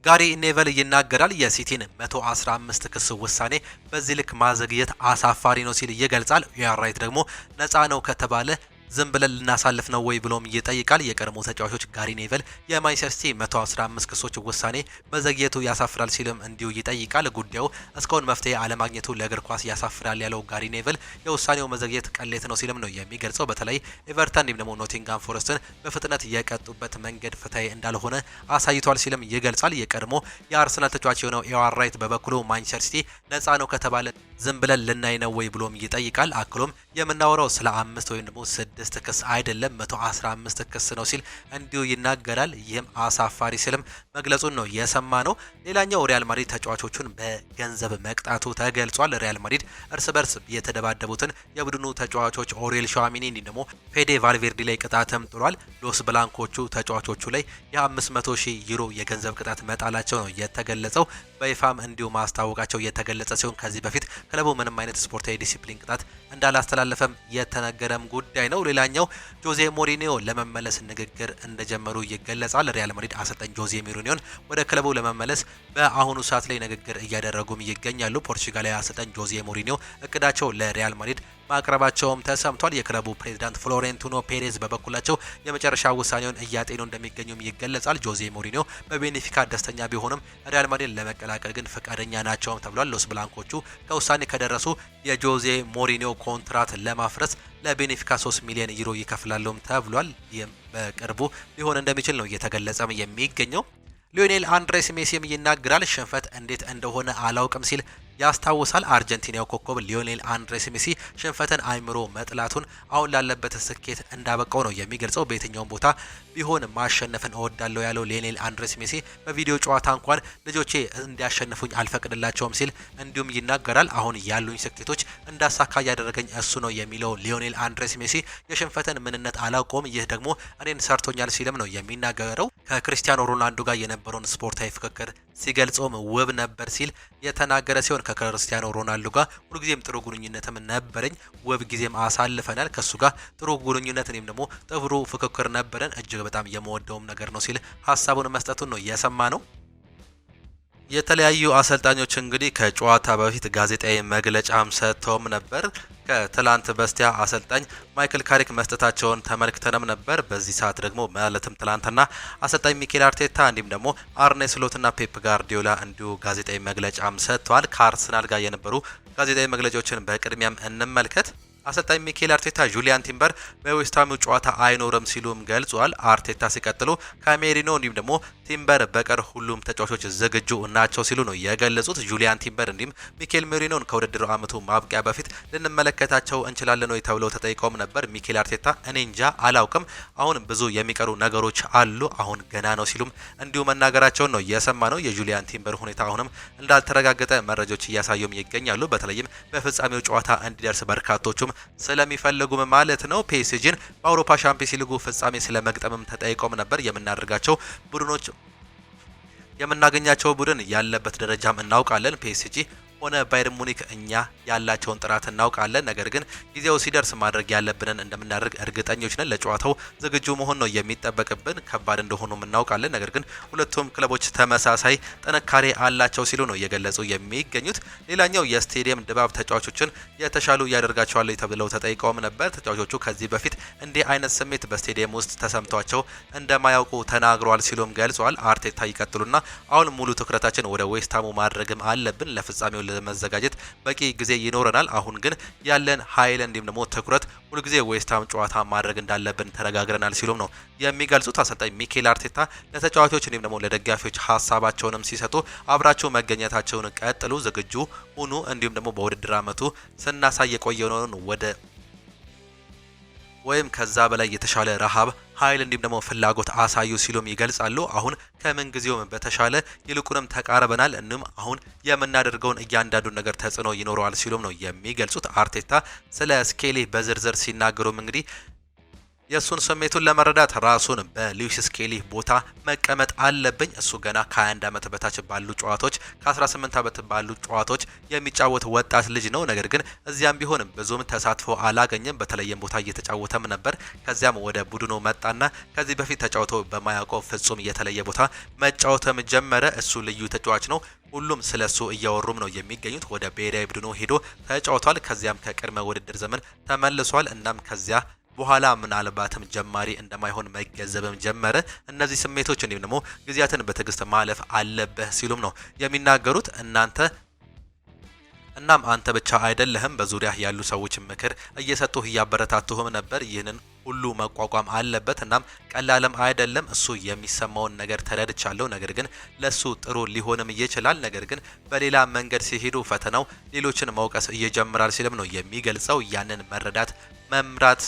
ጋሪ ኔቨል ይናገራል። የሲቲን 115 ክስ ውሳኔ በዚህ ልክ ማዘግየት አሳፋሪ ነው ሲል ይገልጻል። ራይት ደግሞ ነፃ ነው ከተባለ ዝም ብለን ልናሳልፍ ነው ወይ ብሎም ይጠይቃል። የቀድሞ ተጫዋቾች ጋሪ ኔቨል የማንቸስተር ሲቲ 115 ክሶች ውሳኔ መዘግየቱ ያሳፍራል ሲልም እንዲሁ ይጠይቃል። ጉዳዩ እስካሁን መፍትሄ አለማግኘቱ ለእግር ኳስ ያሳፍራል ያለው ጋሪ ኔቨል የውሳኔው መዘግየት ቅሌት ነው ሲልም ነው የሚገልጸው። በተለይ ኤቨርተን እንዲሁም ደግሞ ኖቲንጋም ፎረስትን በፍጥነት የቀጡበት መንገድ ፍትሃዊ እንዳልሆነ አሳይቷል ሲልም ይገልጻል። የቀድሞ የአርሰናል ተጫዋች የሆነው ራይት በበኩሉ ማንቸስተር ሲቲ ነፃ ነው ከተባለ ዝም ብለን ልናይ ነው ወይ ብሎም ይጠይቃል። አክሎም የምናወራው ስለ 5 ወይም ደግሞ 106 ክስ አይደለም 115 ክስ ነው ሲል እንዲሁ ይናገራል። ይህም አሳፋሪ ሲልም መግለጹን ነው የሰማ ነው። ሌላኛው ሪያል ማድሪድ ተጫዋቾቹን በገንዘብ መቅጣቱ ተገልጿል። ሪያል ማድሪድ እርስ በርስ የተደባደቡትን የቡድኑ ተጫዋቾች ኦሬል ሻሚኒ እንዲሁም ደግሞ ፌዴ ቫልቬርዲ ላይ ቅጣትም ጥሏል። ሎስ ብላንኮቹ ተጫዋቾቹ ላይ የ500,000 ዩሮ የገንዘብ ቅጣት መጣላቸው ነው የተገለጸው። በይፋም እንዲሁ ማስታወቃቸው የተገለጸ ሲሆን ከዚህ በፊት ክለቡ ምንም አይነት ስፖርታዊ ዲሲፕሊን ቅጣት እንዳላስተላለፈም የተነገረም ጉዳይ ነው። ሌላኛው ጆዜ ሞሪኒዮ ለመመለስ ንግግር እንደጀመሩ ይገለጻል። ሪያል ማድሪድ አሰልጣኝ ጆዜ ሞሪኒዮን ወደ ክለቡ ለመመለስ በአሁኑ ሰዓት ላይ ንግግር እያደረጉም ይገኛሉ። ፖርቹጋላዊ አሰልጣኝ ጆዜ ሞሪኒዮ እቅዳቸው ለሪያል ማድሪድ ማቅረባቸውም ተሰምቷል። የክለቡ ፕሬዝዳንት ፍሎሬንቲኖ ፔሬዝ በበኩላቸው የመጨረሻ ውሳኔውን እያጤኑ እንደሚገኙም ይገለጻል። ጆዜ ሞሪኒዮ በቤኔፊካ ደስተኛ ቢሆንም ሪያል ማድሪድ ለመቀላቀል ግን ፈቃደኛ ናቸውም ተብሏል። ሎስ ብላንኮቹ ከውሳኔ ከደረሱ የጆዜ ሞሪኒዮ ኮንትራት ለማፍረስ ለቤኔፊካ 3 ሚሊዮን ዩሮ ይከፍላሉም ተብሏል። ይህም በቅርቡ ሊሆን እንደሚችል ነው እየተገለጸም የሚገኘው። ሊዮኔል አንድሬስ ሜሲም ይናገራል። ሽንፈት እንዴት እንደሆነ አላውቅም ሲል ያስታውሳል። አርጀንቲናው ኮከብ ሊዮኔል አንድሬስ ሜሲ ሽንፈትን አይምሮ መጥላቱን አሁን ላለበት ስኬት እንዳበቃው ነው የሚገልጸው። በየትኛውም ቦታ ቢሆን ማሸነፍን እወዳለሁ ያለው ሊዮኔል አንድሬስ ሜሲ በቪዲዮ ጨዋታ እንኳን ልጆቼ እንዲያሸንፉኝ አልፈቅድላቸውም ሲል እንዲሁም ይናገራል። አሁን ያሉኝ ስኬቶች እንዳሳካ ያደረገኝ እሱ ነው የሚለው ሊዮኔል አንድሬስ ሜሲ የሽንፈትን ምንነት አላውቀውም፣ ይህ ደግሞ እኔን ሰርቶኛል ሲልም ነው የሚናገረው። ከክርስቲያኖ ሮናልዶ ጋር የነበረውን ስፖርታዊ ፍክክር ሲገልጾም ውብ ነበር ሲል የተናገረ ሲሆን ከክርስቲያኖ ሮናልዶ ጋር ሁልጊዜም ጥሩ ግንኙነትም ነበረኝ፣ ውብ ጊዜም አሳልፈናል። ከሱ ጋር ጥሩ ግንኙነት እኔም ደግሞ ጥሩ ፍክክር ነበረን፣ እጅግ በጣም የምወደውም ነገር ነው ሲል ሀሳቡን መስጠቱን ነው የሰማ ነው። የተለያዩ አሰልጣኞች እንግዲህ ከጨዋታ በፊት ጋዜጣዊ መግለጫም ሰጥተውም ነበር። ከትላንት በስቲያ አሰልጣኝ ማይክል ካሪክ መስጠታቸውን ተመልክተንም ነበር። በዚህ ሰዓት ደግሞ ማለትም ትላንትና አሰልጣኝ ሚኬል አርቴታ እንዲሁም ደግሞ አርኔ ስሎትና ፔፕ ጋርዲዮላ እንዲሁ ጋዜጣዊ መግለጫም ሰጥተዋል። ከአርሰናል ጋር የነበሩ ጋዜጣዊ መግለጫዎችን በቅድሚያም እንመልከት። አሰልጣኝ ሚኬል አርቴታ ጁሊያን ቲምበር በዌስትሃሙ ጨዋታ አይኖርም ሲሉም ገልጿል። አርቴታ ሲቀጥሉ ከሜሪኖ እንዲሁም ደግሞ ቲምበር በቀር ሁሉም ተጫዋቾች ዝግጁ ናቸው ሲሉ ነው የገለጹት። ጁሊያን ቲምበር እንዲሁም ሚኬል ሜሪኖን ከውድድሩ ዓመቱ ማብቂያ በፊት ልንመለከታቸው እንችላለን ወይ ተብለው ተጠይቀውም ነበር። ሚኬል አርቴታ እኔ እንጃ አላውቅም፣ አሁን ብዙ የሚቀሩ ነገሮች አሉ፣ አሁን ገና ነው ሲሉም እንዲሁ መናገራቸውን ነው የሰማ ነው። የጁሊያን ቲምበር ሁኔታ አሁንም እንዳልተረጋገጠ መረጃዎች እያሳዩም ይገኛሉ። በተለይም በፍጻሜው ጨዋታ እንዲደርስ በርካቶቹም ስለሚፈልጉም ማለት ነው። ፒኤስጂን በአውሮፓ ሻምፒዮንስ ሊግ ፍጻሜ ስለመግጠምም ተጠይቀውም ነበር። የምናገኛቸው ቡድን ያለበት ደረጃም እናውቃለን። ፒኤስጂ ሆነ ባየር ሙኒክ እኛ ያላቸውን ጥራት እናውቃለን። ነገር ግን ጊዜው ሲደርስ ማድረግ ያለብንን እንደምናደርግ እርግጠኞች ነን። ለጨዋታው ዝግጁ መሆን ነው የሚጠበቅብን። ከባድ እንደሆኑም እናውቃለን። ነገር ግን ሁለቱም ክለቦች ተመሳሳይ ጥንካሬ አላቸው ሲሉ ነው እየገለጹ የሚገኙት። ሌላኛው የስቴዲየም ድባብ ተጫዋቾችን የተሻሉ ያደርጋቸዋል ተብለው ተጠይቀውም ነበር። ተጫዋቾቹ ከዚህ በፊት እንዲህ አይነት ስሜት በስቴዲየም ውስጥ ተሰምቷቸው እንደማያውቁ ተናግረዋል ሲሉም ገልጸዋል። አርቴታ ይቀጥሉና አሁን ሙሉ ትኩረታችን ወደ ዌስትሃሙ ማድረግም አለብን። ለፍጻሜው ለመዘጋጀት በቂ ጊዜ ይኖረናል። አሁን ግን ያለን ኃይል እንዲሁም ደግሞ ትኩረት ሁልጊዜ ዌስትሃም ጨዋታ ማድረግ እንዳለብን ተነጋግረናል ሲሉም ነው የሚገልጹት። አሰልጣኝ ሚኬል አርቴታ ለተጫዋቾች እንዲሁም ደግሞ ለደጋፊዎች ሀሳባቸውንም ሲሰጡ አብራቸው መገኘታቸውን ቀጥሉ፣ ዝግጁ ሁኑ፣ እንዲሁም ደግሞ በውድድር ዓመቱ ስናሳይ የቆየነውን ወይም ከዛ በላይ የተሻለ ረሃብ ኃይል እንዲሁም ደግሞ ፍላጎት አሳዩ ሲሉም ይገልጻሉ። አሁን ከምን ጊዜውም በተሻለ ይልቁንም ተቃርበናል፣ እንም አሁን የምናደርገውን እያንዳንዱ ነገር ተጽዕኖ ይኖረዋል ሲሉም ነው የሚገልጹት። አርቴታ ስለ ስኬሊ በዝርዝር ሲናገሩም እንግዲህ የእሱን ስሜቱን ለመረዳት ራሱን በሉዊስ ስኬሊ ቦታ መቀመጥ አለብኝ። እሱ ገና ከ21 ዓመት በታች ባሉ ጨዋታዎች ከ18 ዓመት ባሉ ጨዋታዎች የሚጫወት ወጣት ልጅ ነው። ነገር ግን እዚያም ቢሆን ብዙም ተሳትፎ አላገኘም። በተለየም ቦታ እየተጫወተም ነበር። ከዚያም ወደ ቡድኑ መጣና ከዚህ በፊት ተጫውቶ በማያውቀው ፍጹም የተለየ ቦታ መጫወትም ጀመረ። እሱ ልዩ ተጫዋች ነው። ሁሉም ስለሱ እያወሩም ነው የሚገኙት። ወደ ብሔራዊ ቡድኑ ሄዶ ተጫውቷል። ከዚያም ከቅድመ ውድድር ዘመን ተመልሷል። እናም ከዚያ በኋላ ምናልባትም ጀማሪ እንደማይሆን መገንዘብም ጀመረ። እነዚህ ስሜቶች እንዲሁም ደግሞ ጊዜያትን በትዕግስት ማለፍ አለብህ ሲሉም ነው የሚናገሩት። እናም አንተ ብቻ አይደለህም፣ በዙሪያ ያሉ ሰዎች ምክር እየሰጡህ እያበረታቱህም ነበር። ይህንን ሁሉ መቋቋም አለበት። እናም ቀላልም አይደለም። እሱ የሚሰማውን ነገር ተረድቻለሁ። ነገር ግን ለሱ ጥሩ ሊሆንም ይችላል። ነገር ግን በሌላ መንገድ ሲሄዱ ፈተናው ሌሎችን መውቀስ ይጀምራል ሲልም ነው የሚገልጸው። ያንን መረዳት መምራት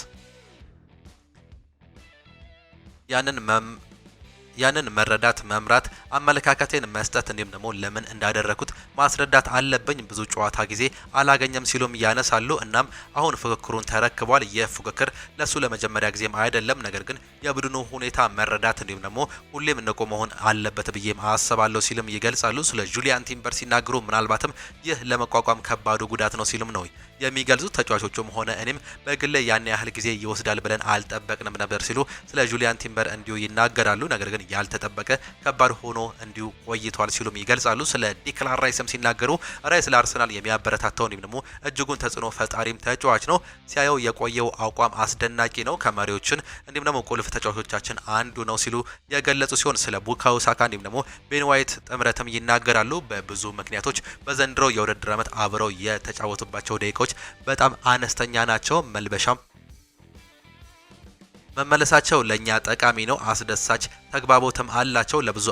ያንን መረዳት መምራት አመለካከቴን መስጠት እንዲሁም ደግሞ ለምን እንዳደረኩት ማስረዳት አለብኝ። ብዙ ጨዋታ ጊዜ አላገኘም ሲሉም ያነሳሉ። እናም አሁን ፉክክሩን ተረክቧል። ይህ ፉክክር ለሱ ለመጀመሪያ ጊዜም አይደለም። ነገር ግን የቡድኑ ሁኔታ መረዳት እንዲሁም ደግሞ ሁሌም ንቁ መሆን አለበት ብዬም አስባለሁ ሲልም ይገልጻሉ። ስለ ጁሊያን ቲምበር ሲናገሩ ምናልባትም ይህ ለመቋቋም ከባዱ ጉዳት ነው ሲሉም ነው የሚገልጹት። ተጫዋቾቹም ሆነ እኔም በግል ያን ያህል ጊዜ ይወስዳል ብለን አልጠበቅንም ነበር ሲሉ ስለ ጁሊያን ቲምበር እንዲሁ ይናገራሉ። ነገር ግን ያልተጠበቀ ከባድ ሆኖ እንዲሁ ቆይቷል ሲሉም ይገልጻሉ። ስለ ዲክላን ራይስም ሲናገሩ ራይስ ለአርሰናል የሚያበረታታው እንዲሁም ደግሞ እጅጉን ተጽዕኖ ፈጣሪም ተጫዋች ነው። ሲያየው የቆየው አቋም አስደናቂ ነው። ከመሪዎችን እንዲሁም ደግሞ ቁልፍ ተጫዋቾቻችን አንዱ ነው ሲሉ የገለጹ ሲሆን ስለ ቡካዮ ሳካ እንዲሁም ደግሞ ቤን ዋይት ጥምረትም ይናገራሉ። በብዙ ምክንያቶች በዘንድሮ የውድድር ዓመት አብረው የተጫወቱባቸው ደቂቃዎች በጣም አነስተኛ ናቸው። መመለሳቸው ለኛ ጠቃሚ ነው። አስደሳች ተግባቦትም አላቸው። ለብዙ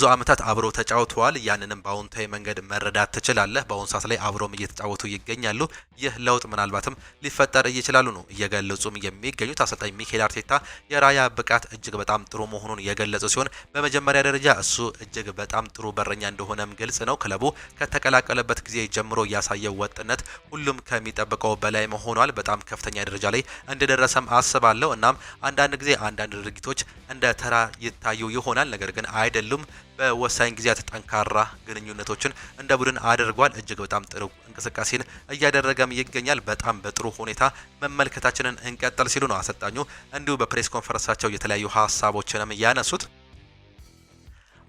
ዓመታት አብረው ተጫውተዋል። ያንንም በአዎንታዊ መንገድ መረዳት ትችላለህ። በአሁኑ ሰዓት ላይ አብረውም እየተጫወቱ ይገኛሉ። ይህ ለውጥ ምናልባትም ሊፈጠር ይችላሉ ነው እየገለጹም የሚገኙት። አሰልጣኝ ሚኬል አርቴታ የራያ ብቃት እጅግ በጣም ጥሩ መሆኑን የገለጹ ሲሆን በመጀመሪያ ደረጃ እሱ እጅግ በጣም ጥሩ በረኛ እንደሆነም ግልጽ ነው። ክለቡ ከተቀላቀለበት ጊዜ ጀምሮ ያሳየው ወጥነት ሁሉም ከሚጠብቀው በላይ መሆኗል። በጣም ከፍተኛ ደረጃ ላይ እንደደረሰም አስባለሁ። እናም አንዳንድ ጊዜ አንዳንድ ድርጊቶች እንደ ተራ ይታዩ ይሆናል፣ ነገር ግን አይደሉም። በወሳኝ ጊዜያት ጠንካራ ግንኙነቶችን እንደ ቡድን አድርጓል። እጅግ በጣም ጥሩ እንቅስቃሴን እያደረገም ይገኛል። በጣም በጥሩ ሁኔታ መመልከታችንን እንቀጥል ሲሉ ነው አሰልጣኙ እንዲሁ በፕሬስ ኮንፈረንሳቸው የተለያዩ ሀሳቦችንም ያነሱት።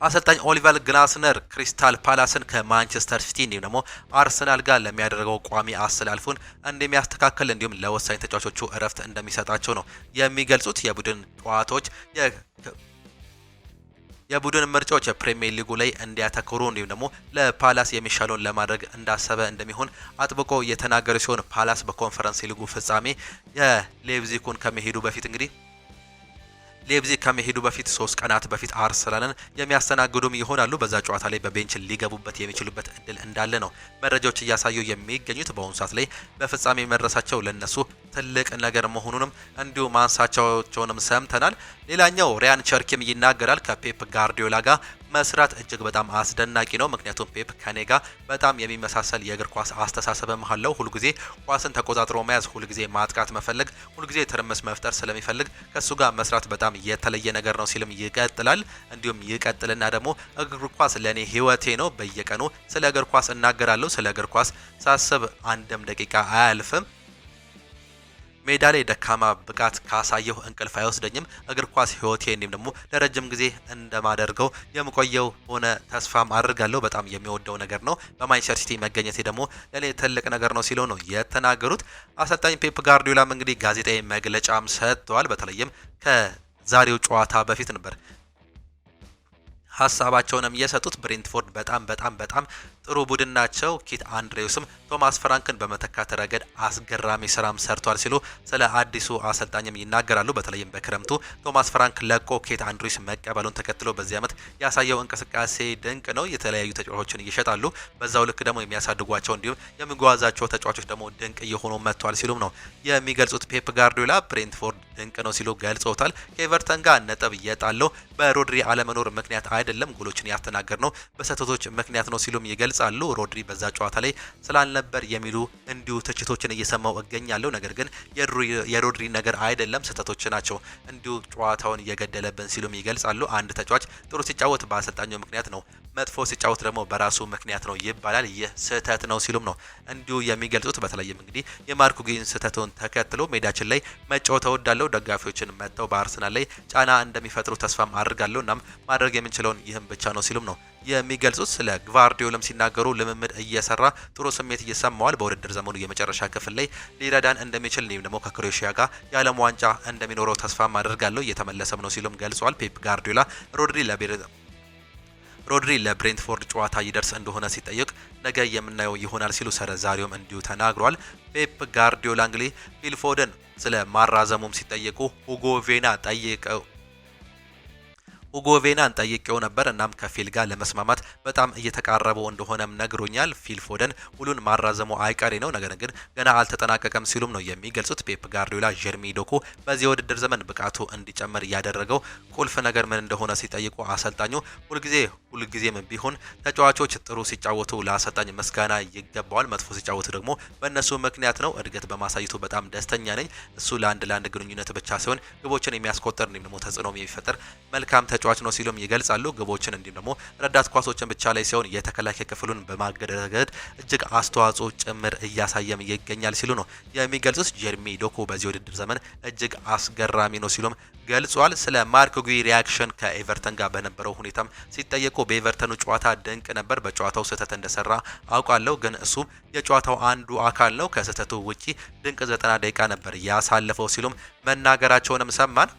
አሰልጣኝ ኦሊቨር ግላስነር ክሪስታል ፓላስን ከማንቸስተር ሲቲ እንዲሁም ደግሞ አርሰናል ጋር ለሚያደርገው ቋሚ አሰላልፉን እንደሚያስተካክል እንዲሁም ለወሳኝ ተጫዋቾቹ እረፍት እንደሚሰጣቸው ነው የሚገልጹት። የቡድን ምርጫዎች የፕሪሚየር ሊጉ ላይ እንዲያተኩሩ እንዲሁም ደግሞ ለፓላስ የሚሻለውን ለማድረግ እንዳሰበ እንደሚሆን አጥብቆ የተናገረ ሲሆን ፓላስ በኮንፈረንስ ሊጉ ፍጻሜ የሌቭዚኩን ከመሄዱ በፊት 3 ቀናት በፊት አርሰናልን የሚያስተናግዱም ይሆናሉ። በዛ ጨዋታ ላይ በቤንች ሊገቡበት የሚችሉበት እድል እንዳለ ነው መረጃዎች እያሳዩ የሚገኙት። በአሁኑ ሰዓት ላይ በፍጻሜ መድረሳቸው ለነሱ ትልቅ ነገር መሆኑንም እንዲሁ ማንሳቸውንም ሰምተናል። ሌላኛው ሪያን ቸርኪም ይናገራል። ከፔፕ ጋርዲዮላ ጋር መስራት እጅግ በጣም አስደናቂ ነው። ምክንያቱም ፔፕ ከኔ ጋር በጣም የሚመሳሰል የእግር ኳስ አስተሳሰብም አለው። ሁልጊዜ ኳስን ተቆጣጥሮ መያዝ፣ ሁልጊዜ ማጥቃት መፈለግ፣ ሁልጊዜ ትርምስ መፍጠር ስለሚፈልግ ከሱ ጋር መስራት በጣም የተለየ ነገር ነው ሲልም ይቀጥላል። እንዲሁም ይቀጥልና ደግሞ እግር ኳስ ለኔ ህይወቴ ነው። በየቀኑ ስለ እግር ኳስ እናገራለሁ። ስለ እግር ኳስ ሳስብ አንድም ደቂቃ አያልፍም። ሜዳ ላይ ደካማ ብቃት ካሳየሁ እንቅልፍ አይወስደኝም። እግር ኳስ ህይወቴ እንዲሁም ደግሞ ለረጅም ጊዜ እንደማደርገው የምቆየው ሆነ ተስፋም አድርጋለሁ። በጣም የሚወደው ነገር ነው። በማንቸስተር ሲቲ መገኘቴ ደግሞ ለኔ ትልቅ ነገር ነው ሲለው ነው የተናገሩት። አሰልጣኝ ፔፕ ጋርዲዮላም እንግዲህ ጋዜጣዊ መግለጫም ሰጥተዋል። በተለይም ከዛሬው ጨዋታ በፊት ነበር ሀሳባቸውንም የሰጡት። ብሬንትፎርድ በጣም ጥሩ ቡድን ናቸው። ኪት አንድሬውስም ቶማስ ፍራንክን በመተካት ረገድ አስገራሚ ስራም ሰርቷል ሲሉ ስለ አዲሱ አሰልጣኝም ይናገራሉ። በተለይም በክረምቱ ቶማስ ፍራንክ ለቆ ኬት አንድሬውስ መቀበሉን ተከትሎ በዚህ ዓመት ያሳየው እንቅስቃሴ ድንቅ ነው። የተለያዩ ተጫዋቾችን ይሸጣሉ፣ በዛው ልክ ደግሞ የሚያሳድጓቸው እንዲሁም የሚጓዛቸው ተጫዋቾች ደግሞ ድንቅ እየሆኑ መጥተዋል ሲሉም ነው የሚገልጹት። ፔፕ ጋርዲዮላ ብሬንትፎርድ ድንቅ ነው ሲሉ ገልጾታል። ከኤቨርተን ጋር ነጥብ እየጣለው በሮድሪ አለመኖር ምክንያት አይደለም፣ ጎሎችን ያስተናገር ነው በስህተቶች ምክንያት ነው ሲሉም ይገልጻሉ። ሮድሪ በዛ ጨዋታ ላይ ስላልነበር የሚሉ እንዲሁ ትችቶችን እየሰማው እገኛለሁ። ነገር ግን የሮድሪ ነገር አይደለም፣ ስህተቶች ናቸው እንዲሁ ጨዋታውን እየገደለብን ሲሉም ይገልጻሉ። አንድ ተጫዋች ጥሩ ሲጫወት በአሰልጣኙ ምክንያት ነው፣ መጥፎ ሲጫወት ደግሞ በራሱ ምክንያት ነው ይባላል። ይህ ስህተት ነው ሲሉም ነው እንዲሁ የሚገልጹት። በተለይም እንግዲህ የማርኩ ጊን ስህተቱን ተከትሎ ሜዳችን ላይ መጫወት እወዳለሁ፣ ደጋፊዎችን መጥተው በአርሰናል ላይ ጫና እንደሚፈጥሩ ተስፋም አድርጋለሁ፣ እናም ማድረግ የምንችለውን ይህም ብቻ ነው ሲሉም ነው የሚገልጹት። ስለ ግቫርዲዮላም ሲናገሩ ልምምድ እየሰራ ጥሩ ስሜት እየሰማዋል። በውድድር ዘመኑ የመጨረሻ ክፍል ላይ ሊረዳን እንደሚችል እንዲሁም ደግሞ ከክሮኤሽያ ጋር የዓለም ዋንጫ እንደሚኖረው ተስፋም አድርጋለሁ፣ እየተመለሰም ነው ሲሉም ገልጿል። ፔፕ ጋርዲዮላ ሮድሪ ለብሬንትፎርድ ጨዋታ ይደርስ እንደሆነ ሲጠየቅ ነገ የምናየው ይሆናል ሲሉ ዛሬውም እንዲሁ ተናግሯል። ፔፕ ጋርዲዮላ እንግዲህ ፊል ፎደን ስለ ማራዘሙም ሲጠየቁ ሁጎ ሁጎ ቬናን ጠይቄው ነበር። እናም ከፊል ጋር ለመስማማት በጣም እየተቃረበው እንደሆነም ነግሮኛል። ፊል ፎደን ውሉን ማራዘሙ አይቀሬ ነው፣ ነገር ግን ገና አልተጠናቀቀም ሲሉም ነው የሚገልጹት። ፔፕ ጋርዲዮላ ጀርሚ ዶኩ በዚህ የውድድር ዘመን ብቃቱ እንዲጨምር ያደረገው ቁልፍ ነገር ምን እንደሆነ ሲጠይቁ አሰልጣኙ ሁልጊዜም ቢሆን ተጫዋቾች ጥሩ ሲጫወቱ ለአሰልጣኝ ምስጋና ይገባዋል፣ መጥፎ ሲጫወቱ ደግሞ በእነሱ ምክንያት ነው። እድገት በማሳየቱ በጣም ደስተኛ ነኝ። እሱ ለአንድ ግንኙነት ብቻ ሲሆን ግቦችን የሚያስቆጥር እንዲሁም ደግሞ ተጽዕኖ የሚፈጥር መልካም ተጫዋች ነው ሲሉም ይገልጻሉ። ግቦችን እንዲሁም ደግሞ ረዳት ኳሶችን ብቻ ላይ ሲሆን የተከላካይ ክፍሉን በማገድ እጅግ አስተዋጽኦ ጭምር እያሳየም ይገኛል ሲሉ ነው የሚገልጹት። ጀርሚ ዶኩ በዚህ ውድድር ዘመን እጅግ አስገራሚ ነው ሲሉም ገልጿል። ስለ ማርክ ጉይ ሪያክሽን ከኤቨርተን ጋር በነበረው ሁኔታም ሲጠየቁ በኤቨርተኑ ጨዋታ ድንቅ ነበር፣ በጨዋታው ስህተት እንደሰራ አውቃለሁ፣ ግን እሱ የጨዋታው አንዱ አካል ነው። ከስህተቱ ውጪ ድንቅ 90 ደቂቃ ነበር ያሳለፈው ሲሉም መናገራቸውንም ሰማን።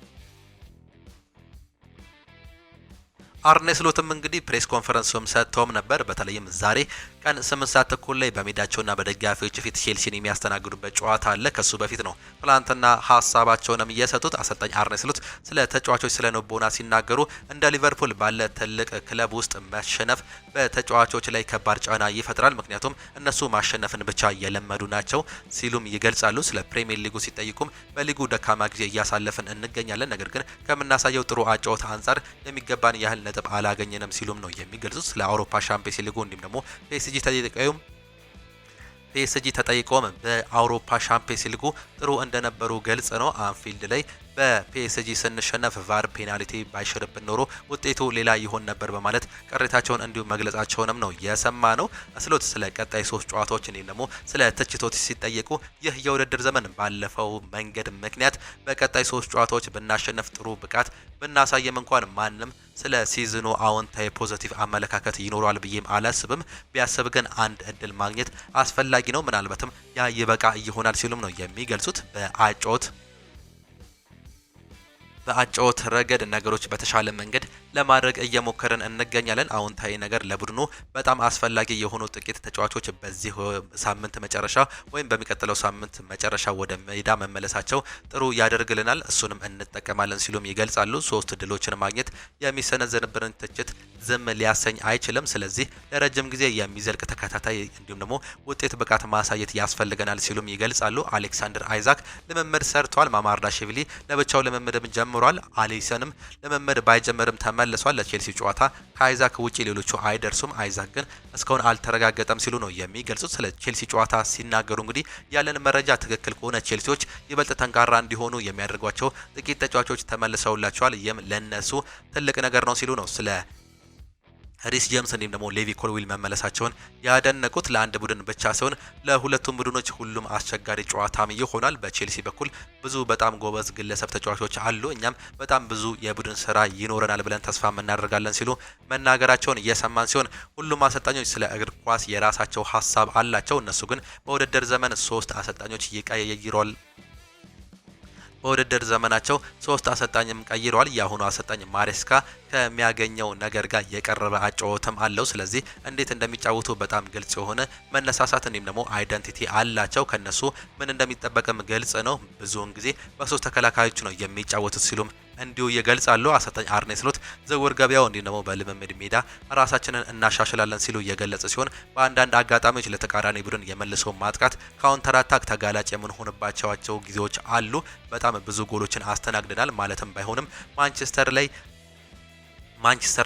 አርኔ ስሎትም እንግዲህ ፕሬስ ኮንፈረንስም ሰጥተውም ነበር። በተለይም ዛሬ ቀን 8 ሰዓት ተኩል ላይ በሜዳቸውና በደጋፊዎች ፊት ቼልሲን የሚያስተናግዱበት ጨዋታ አለ። ከሱ በፊት ነው ትላንትና ሀሳባቸውንም እየሰጡት። አሰልጣኝ አርኔ ስሎት ስለ ተጫዋቾች ስለ ንቦና ሲናገሩ እንደ ሊቨርፑል ባለ ትልቅ ክለብ ውስጥ መሸነፍ በተጫዋቾች ላይ ከባድ ጫና ይፈጥራል፣ ምክንያቱም እነሱ ማሸነፍን ብቻ እየለመዱ ናቸው ሲሉም ይገልጻሉ። ስለ ፕሪሚየር ሊጉ ሲጠይቁም በሊጉ ደካማ ጊዜ እያሳለፍን እንገኛለን፣ ነገር ግን ከምናሳየው ጥሩ አጨዋወት አንጻር የሚገባን ያህል ነጥብ አላገኘንም ሲሉም ነው የሚገልጹት። ስለ አውሮፓ ሻምፒዮንስ ሊጉ እንዲሁም ደግሞ ፒኤስጂ ተጠይቀውም በአውሮፓ ሻምፒዮንስ ሊጉ ጥሩ እንደነበሩ ገልጽ ነው። አንፊልድ ላይ በፒኤስጂ ስንሸነፍ ቫር ፔናልቲ ባይሽርብን ኖሮ ውጤቱ ሌላ ይሆን ነበር በማለት ቅሬታቸውን እንዲሁ መግለጻቸውንም ነው የሰማ ነው። ስሎት ስለ ቀጣይ 3 ጨዋታዎች እንዲሁም ደግሞ ስለ ትችቶች ሲጠየቁ ይህ የውድድር ዘመን ባለፈው መንገድ ምክንያት በቀጣይ 3 ጨዋታዎች ብናሸነፍ ጥሩ ብቃት ብናሳየም እንኳን ማንም ስለ ሲዝኑ አዎንታዊ ፖዚቲቭ አመለካከት ይኖራል ብዬም አላስብም። ቢያስብ ግን አንድ እድል ማግኘት አስፈላጊ ነው፣ ምናልባትም ያ ይበቃ ይሆናል ሲሉም ነው የሚገልጹት። በአጨዋወት ረገድ ነገሮች በተሻለ መንገድ ለማድረግ እየሞከርን እንገኛለን። አዎንታዊ ነገር ለቡድኑ በጣም አስፈላጊ የሆኑ ጥቂት ተጫዋቾች በዚህ ሳምንት መጨረሻ ወይም በሚቀጥለው ሳምንት መጨረሻ ወደ ሜዳ መመለሳቸው ጥሩ ያደርግልናል፣ እሱንም እንጠቀማለን ሲሉም ይገልጻሉ። 3 ድሎችን ማግኘት የሚሰነዘርብንን ትችት ዝም ሊያሰኝ አይችልም። ስለዚህ ለረጅም ጊዜ የሚዘልቅ ተከታታይ እንዲሁም ደግሞ ውጤት ብቃት ማሳየት ያስፈልገናል ሲሉም ይገልጻሉ። አሌክሳንደር አይዛክ ልምምድ ሰርቷል። ማማርዳሽቪሊ ለብቻው ልምምድም ጀምሯል። አሊሰንም ልምምድ ባይጀምርም ተመልሷል። ለቼልሲ ጨዋታ ከአይዛክ ውጪ ሌሎቹ አይደርሱም። አይዛክ ግን እስካሁን አልተረጋገጠም ሲሉ ነው የሚገልጹት። ስለ ቼልሲ ጨዋታ ሲናገሩ እንግዲህ ያለን መረጃ ትክክል ከሆነ ቼልሲዎች ይበልጥ ጠንካራ እንዲሆኑ የሚያደርጓቸው ጥቂት ተጫዋቾች ተመልሰውላቸዋል። ይህም ለነሱ ትልቅ ነገር ነው ሲሉ ነው ስለ ሪስ ጄምስ እንዲሁም ደግሞ ሌቪ ኮልዊል መመለሳቸውን ያደነቁት። ለአንድ ቡድን ብቻ ሳይሆን ለሁለቱም ቡድኖች ሁሉም አስቸጋሪ ጨዋታም ይሆናል። በቼልሲ በኩል ብዙ በጣም ጎበዝ ግለሰብ ተጫዋቾች አሉ፣ እኛም በጣም ብዙ የቡድን ስራ ይኖረናል ብለን ተስፋ እናደርጋለን ሲሉ መናገራቸውን እየሰማን ሲሆን ሁሉም አሰልጣኞች ስለ እግር ኳስ የራሳቸው ሀሳብ አላቸው። እነሱ ግን በውድድር ዘመን 3 አሰልጣኞች ይቀያይሯል። በውድድር ዘመናቸው 3 አሰልጣኝም ቀይረዋል። የአሁኑ አሰልጣኝ ማሬስካ ከሚያገኘው ነገር ጋር የቀረበ አጨዋወትም አለው። ስለዚህ እንዴት እንደሚጫወቱ በጣም ግልጽ የሆነ መነሳሳት እንዲሁም ደግሞ አይደንቲቲ አላቸው። ከነሱ ምን እንደሚጠበቅም ግልጽ ነው። ብዙውን ጊዜ በ3 ተከላካዮች ነው የሚጫወቱት ሲሉም እንዲሁ ይገልጻሉ። አሰልጣኝ አርኔ ስሎት ዝውውር ገበያው እንዲሁም ደግሞ በልምምድ ሜዳ ራሳችንን እናሻሽላለን ሲሉ የገለጸ ሲሆን በአንዳንድ አጋጣሚዎች ለተቃራኒ ቡድን የመልሶ ማጥቃት ካውንተር አታክ ተጋላጭ የምንሆንባቸው ጊዜዎች አሉ። በጣም ብዙ ጎሎችን አስተናግደናል ማለትም ባይሆንም ማንቸስተር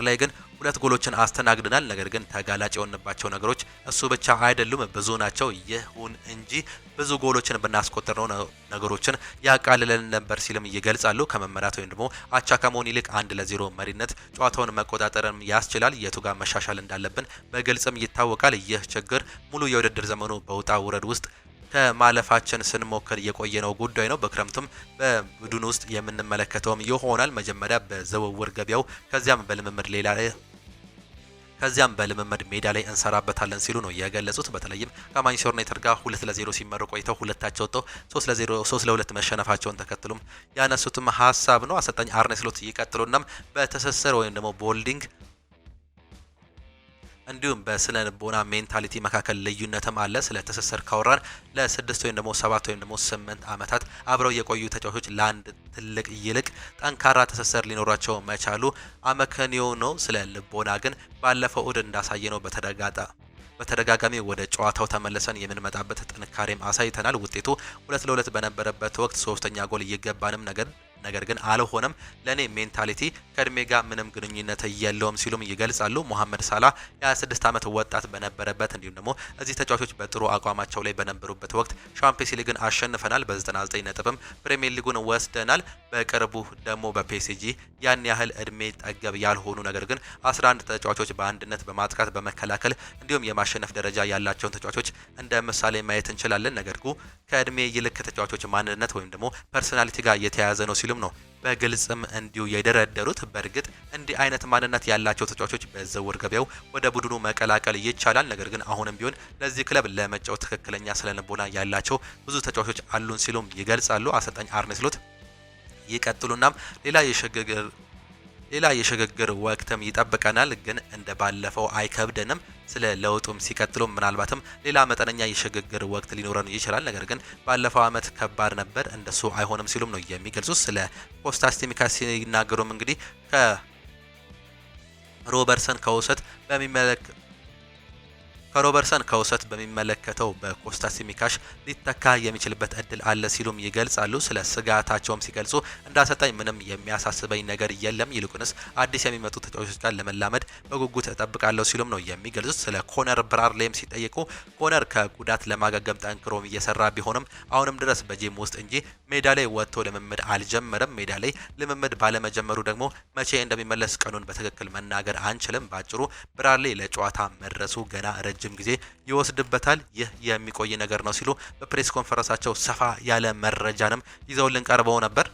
ላይ ግን 2 ጎሎችን አስተናግደናል። ነገር ግን ተጋላጭ የሆንባቸው ነገሮች እሱ ብቻ አይደሉም፣ ብዙ ናቸው። ይሁን እንጂ ብዙ ጎሎችን ብናስቆጥር ነው ነገሮችን ያቃልለን ነበር ሲልም ይገልጻሉ። ከመመራት ወይም ደግሞ አቻ ከመሆን ይልቅ 1-0 መሪነት ጨዋታውን መቆጣጠርም ያስችላል። የቱ ጋር መሻሻል እንዳለብን በግልጽም ይታወቃል። ይህ ችግር ሙሉ የውድድር ዘመኑ በውጣ ውረድ ውስጥ ከማለፋችን ስንሞክር የቆየነው ጉዳይ ነው። በክረምቱም በቡድን ውስጥ የምንመለከተውም ይሆናል። መጀመሪያ በዝውውር ገበያው ከዚያም በልምምድ ሜዳ ላይ እንሰራበታለን ሲሉ ነው የገለጹት። በተለይም ከማንቸስተር ዩናይትድ ጋር 2-0 ሲመሩ ቆይተው ሁለታቸው ወጥተው 3-2 መሸነፋቸውን ተከትሎም ያነሱትም ሀሳብ ነው። አሰልጣኝ አርኔ ስሎት ይቀጥሉናም በትስስር ወይም ደግሞ እንዲሁም በስነ ልቦና ሜንታሊቲ መካከል ልዩነትም አለ። ስለ ትስስር ካወራን ለ6 ወይም ደግሞ 7 ወይም ደግሞ 8 ዓመታት አብረው የቆዩ ተጫዋቾች ለአንድ ትልቅ ይልቅ ጠንካራ ትስስር ሊኖራቸው መቻሉ አመክንዮ ነው። ስለ ልቦና ግን ባለፈው እሁድ እንዳሳየ ነው በተደጋጋሚ ወደ ጨዋታው ተመልሰን የምንመጣበት ጥንካሬም አሳይተናል። ውጤቱ 2-2 በነበረበት ወቅት ሶስተኛ ጎል እየገባንም ነገር ግን አልሆነም። ለኔ ሜንታሊቲ ከእድሜ ጋር ምንም ግንኙነት የለውም ሲሉም ይገልጻሉ። ሞሐመድ ሳላ የ26 ዓመት ወጣት በነበረበት እንዲሁም ደግሞ እዚህ ተጫዋቾች በጥሩ አቋማቸው ላይ በነበሩበት ወቅት ሻምፒየንስ ሊግን አሸንፈናል። በ99 ነጥብም ፕሪሚየር ሊጉን ወስደናል። በቅርቡ ደግሞ በፒኤስጂ ያን ያህል እድሜ ጠገብ ያልሆኑ ነገር ግን 11 ተጫዋቾች በአንድነት በማጥቃት በመከላከል እንዲሁም የማሸነፍ ደረጃ ያላቸውን ተጫዋቾች እንደ ምሳሌ ማየት እንችላለን። ነገር ግን ከእድሜ ይልቅ ከተጫዋቾች ማንነት ወይም ደግሞ ፐርሰናሊቲ ጋር የተያያዘ ነው ሲሉም ነው በግልጽም እንዲሁ የደረደሩት። በእርግጥ እንዲህ አይነት ማንነት ያላቸው ተጫዋቾች በዝውውር ገበያው ወደ ቡድኑ መቀላቀል ይቻላል። ነገር ግን አሁንም ቢሆን ለዚህ ክለብ ለመጫወት ትክክለኛ ስለልቦና ያላቸው ብዙ ተጫዋቾች አሉን ሲሉም ይገልጻሉ። አሰልጣኝ አርኔ ስሎት ይቀጥሉናም ሌላ የሽግግር ወቅትም ይጠብቀናል፣ ግን እንደ ባለፈው አይከብደንም። ስለ ለውጡም ሲቀጥሉ ምናልባትም ሌላ መጠነኛ የሽግግር ወቅት ሊኖረን ይችላል፣ ነገር ግን ባለፈው አመት ከባድ ነበር፣ እንደሱ አይሆንም ሲሉም ነው የሚገልጹት። ስለ ኮስታስ ቲሚካስ ሲናገሩም እንግዲህ ከሮበርሰን ከውሰት በሚመለከተው በኮስታስ ሲሚካሽ ሊተካ የሚችልበት እድል አለ ሲሉም ይገልጻሉ። ስለ ስጋታቸውም ሲገልጹ እንዳሰልጣኝ ምንም የሚያሳስበኝ ነገር የለም፣ ይልቁንስ አዲስ የሚመጡ ተጫዋቾች ጋር ለመላመድ በጉጉት እጠብቃለሁ ሲሉም ነው የሚገልጹት። ስለ ኮነር ብራድሌይም ሲጠይቁ ኮነር ከጉዳት ለማገገም ጠንክሮም እየሰራ ቢሆንም አሁንም ድረስ በጂም ውስጥ እንጂ ሜዳ ላይ ወጥቶ ልምምድ አልጀመረም። ሜዳ ላይ ልምምድ ባለመጀመሩ ደግሞ መቼ እንደሚመለስ ቀኑን በትክክል መናገር አንችልም። ባጭሩ ብራድሌይ ለጨዋታ መድረሱ ገና ረጅም ጊዜ ይወስድበታል። ይህ የሚቆይ ነገር ነው ሲሉ በፕሬስ ኮንፈረንሳቸው ሰፋ ያለ መረጃንም ይዘውልን ቀርበው ነበር።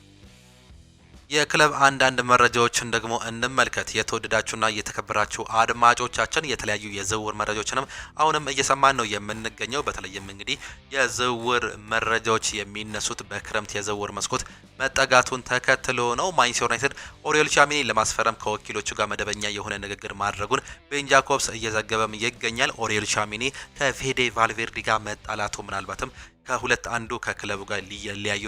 የክለብ አንዳንድ መረጃዎችን ደግሞ እንመልከት። የተወደዳችሁና የተከበራችሁ አድማጮቻችን የተለያዩ የዝውውር መረጃዎችንም አሁንም እየሰማን ነው የምንገኘው። በተለይም እንግዲህ የዝውውር መረጃዎች የሚነሱት በክረምት የዝውውር መስኮት መጠጋቱን ተከትሎ ነው። ማንቸስተር ዩናይትድ ኦሪዮል ቻሚኒ ለማስፈረም ከወኪሎቹ ጋር መደበኛ የሆነ ንግግር ማድረጉን ቤን ጃኮብስ እየዘገበም ይገኛል። ኦሪዮል ቻሚኒ ከፌዴ ቫልቬርዲ ጋር መጣላቱ ምናልባትም ከሁለት አንዱ ከክለቡ ጋር ሊያዩ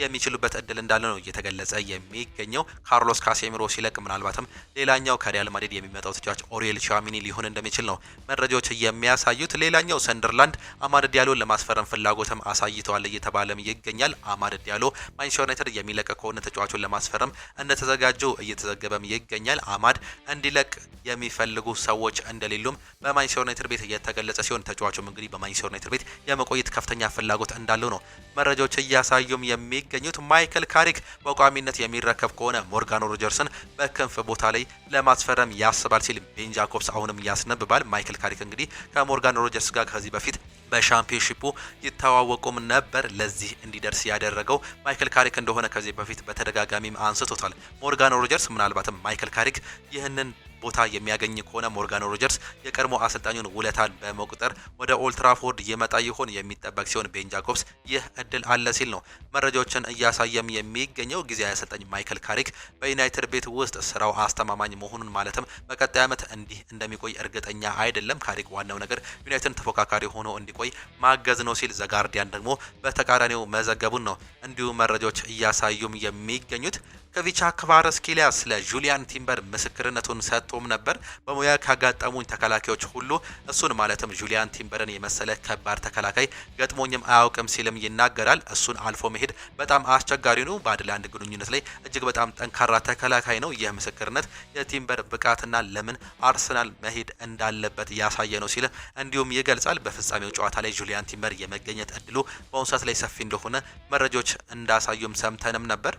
የሚችሉበት እድል እንዳለ ነው እየተገለጸ የሚገኘው። ካርሎስ ካሴሚሮ ሲለቅ ምናልባትም ሌላኛው ከሪያል ማድሪድ የሚመጣው ተጫዋች ኦሪዮል ቻሚኒ ሊሆን እንደሚችል ነው መረጃዎች የሚያሳዩት። ሌላኛው ሰንደርላንድ አማድ ዲያሎን ለማስፈረም ፍላጎትም አሳይተዋል እየተባለም ይገኛል። አማድ ዲያሎ ማንቸስተር ዩናይትድ የሚለቅ ከሆነ ተጫዋቹን ለማስፈረም እንደተዘጋጁ እየተዘገበም ይገኛል። አማድ እንዲለቅ የሚፈልጉ ሰዎች እንደሌሉም በማንቸስተር ዩናይትድ ቤት እየተገለጸ ሲሆን ተጫዋቹም እንግዲህ በማንቸስተር ዩናይትድ ቤት የመቆየት ከፍተኛ ፍላጎት እንዳለው ነው መረጃዎች እያሳዩም የሚገኙት። ማይክል ካሪክ በቋሚነት የሚረከብ ከሆነ ሞርጋን ሮጀርስን በክንፍ ቦታ ላይ ለማስፈረም ያስባል ሲል ቤን ጃኮብስ አሁንም ያስነብባል። ማይክል ካሪክ እንግዲህ ከሞርጋን ሮጀርስ ጋር ከዚህ በፊት በሻምፒዮንሺፑ ይተዋወቁም ነበር። ለዚህ እንዲደርስ ያደረገው ማይክል ካሪክ እንደሆነ ከዚህ በፊት በተደጋጋሚም አንስቶታል። ሞርጋን ሮጀርስ ምናልባትም ማይክል ካሪክ ይህንን ቦታ የሚያገኝ ከሆነ ሞርጋን ሮጀርስ የቀድሞ አሰልጣኙን ውለታን በመቁጠር ወደ ኦልትራፎርድ ይመጣ ይሆን የሚጠበቅ ሲሆን ቤን ጃኮብስ ይህ እድል አለ ሲል ነው መረጃዎችን እያሳየም የሚገኘው። ጊዜያዊ አሰልጣኝ ማይክል ካሪክ በዩናይትድ ቤት ውስጥ ስራው አስተማማኝ መሆኑን ማለትም በቀጣይ ዓመት እንዲህ እንደሚቆይ እርግጠኛ አይደለም። ካሪክ ዋናው ነገር ዩናይትድ ተፎካካሪ ሆኖ እንዲቆይ ማገዝ ነው ሲል ዘጋርዲያን ደግሞ በተቃራኒው መዘገቡን ነው እንዲሁ መረጃዎች እያሳዩም የሚገኙት። ከቪቻ ክቫራትስኬሊያ ስለ ጁሊያን ቲምበር ምስክርነቱን ሰጥቶም ነበር። በሙያ ካጋጠሙኝ ተከላካዮች ሁሉ እሱን ማለትም ጁሊያን ቲምበርን የመሰለ ከባድ ተከላካይ ገጥሞኝም አያውቅም ሲልም ይናገራል። እሱን አልፎ መሄድ በጣም አስቸጋሪ ነው። በአንድ ግንኙነት ላይ እጅግ በጣም ጠንካራ ተከላካይ ነው። ይህ ምስክርነት የቲምበር ብቃትና ለምን አርሰናል መሄድ እንዳለበት ያሳየ ነው ሲል እንዲሁም ይገልጻል። በፍጻሜው ጨዋታ ላይ ጁሊያን ቲምበር የመገኘት እድሉ በአሁኑ ሰዓት ላይ ሰፊ እንደሆነ መረጃዎች እንዳሳዩም ሰምተንም ነበር።